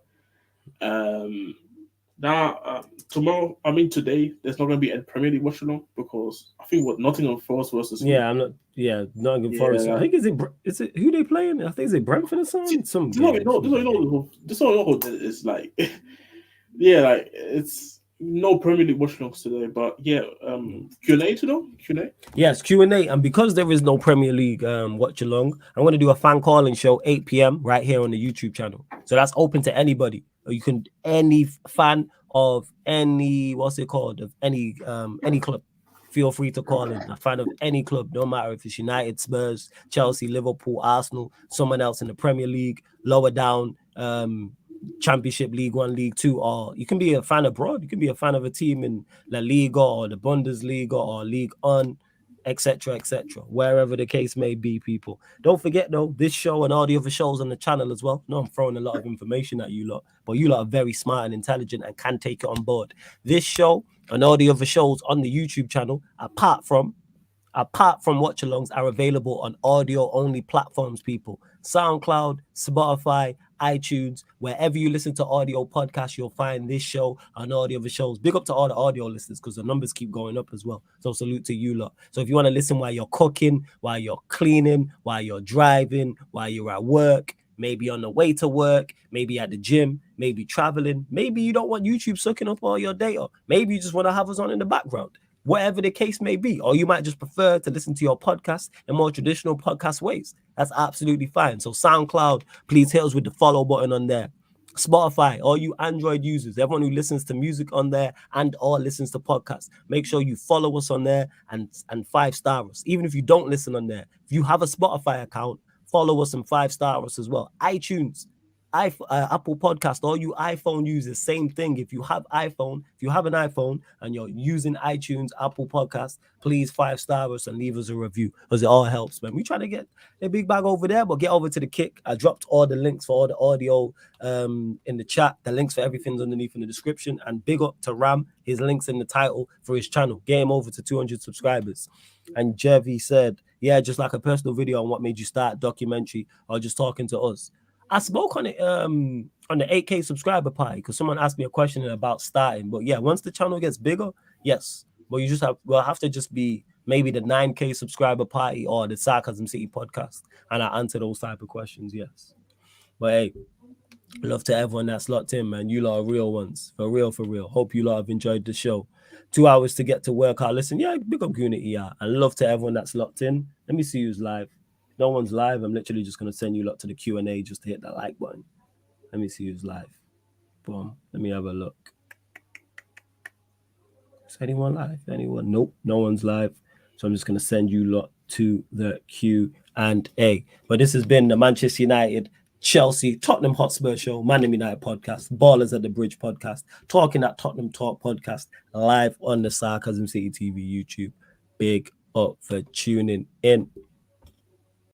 Today there's not going to be a Premier League watch along because I think Nottingham Forest versus Nottingham Forest. I think is it who they playing? I think is it Brentford or something. This is all it's like. Yeah, like it's no Premier League watch alongs today, but yeah, Q&A today. Q&A. Yes, Q&A, and because there is no Premier League watch along, I'm going to do a fan calling show 8 p.m. right here on the YouTube channel. So that's open to anybody. Or you can any fan of any of any club. Feel free to call in. A fan of any club, no matter if it's United, Spurs, Chelsea, Liverpool, Arsenal, someone else in the Premier League, lower down, Championship, League One, League Two, or you can be a fan abroad. You can be a fan of a team in La Liga or the Bundesliga or League On, etc., wherever the case may be, people. Don't forget, though, this show and all the other shows on the channel as well. No, I'm throwing a lot of information at you lot, but you lot are very smart and intelligent and can take it on board. This show and all the other shows on the YouTube channel, apart from watch-alongs, are available on audio-only platforms, people. SoundCloud, Spotify, iTunes, wherever you listen to audio podcasts, you'll find this show and all the other shows. Big up to all the audio listeners because the numbers keep going up as well. So salute to you lot. So if you want to listen while you're cooking, while you're cleaning, while you're driving, while you're at work, maybe on the way to work, maybe at the gym, maybe traveling, maybe you don't want YouTube sucking up all your data, maybe you just want to have us on in the background. Whatever the case may be, or you might just prefer to listen to your podcast in more traditional podcast ways. That's absolutely fine. So SoundCloud, please hit us with the follow button on there. Spotify, all you Android users, everyone who listens to music on there and or listens to podcasts, make sure you follow us on there and 5-star us. Even if you don't listen on there, if you have a Spotify account, follow us and 5-star us as well. iTunes, Apple Podcast, all you iPhone users, same thing. If you have an iPhone and you're using iTunes, Apple Podcast, please 5-star us and leave us a review because it all helps, man. We try to get a big bag over there, but get over to the Kick. I dropped all the links for all the audio in the chat. The links for everything's underneath in the description. And big up to Ram, his links in the title for his channel. Get him over to 200 subscribers. And Jevy said, yeah, just like a personal video on what made you start, documentary, or just talking to us. I spoke on it on the 8K subscriber party because someone asked me a question about starting. But yeah, once the channel gets bigger, yes. But we'll have to just be maybe the 9K subscriber party or the Sarcasm City podcast. And I answer those type of questions, yes. But hey, love to everyone that's locked in, man. You lot are real ones. For real, for real. Hope you lot have enjoyed the show. 2 hours to get to work. I'll listen. Yeah, big up Unity, yeah. And love to everyone that's locked in. Let me see who's live. No one's live. I'm literally just going to send you lot to the Q&A just to hit that like button. Let me see who's live. Boom. Let me have a look. Is anyone live? Anyone? Nope. No one's live. So I'm just going to send you lot to the Q&A. But this has been the Manchester United, Chelsea, Tottenham Hotspur show, Man United podcast, Ballers at the Bridge podcast, Talking That Tottenham Talk podcast, live on the Sarcasm City TV YouTube. Big up for tuning in.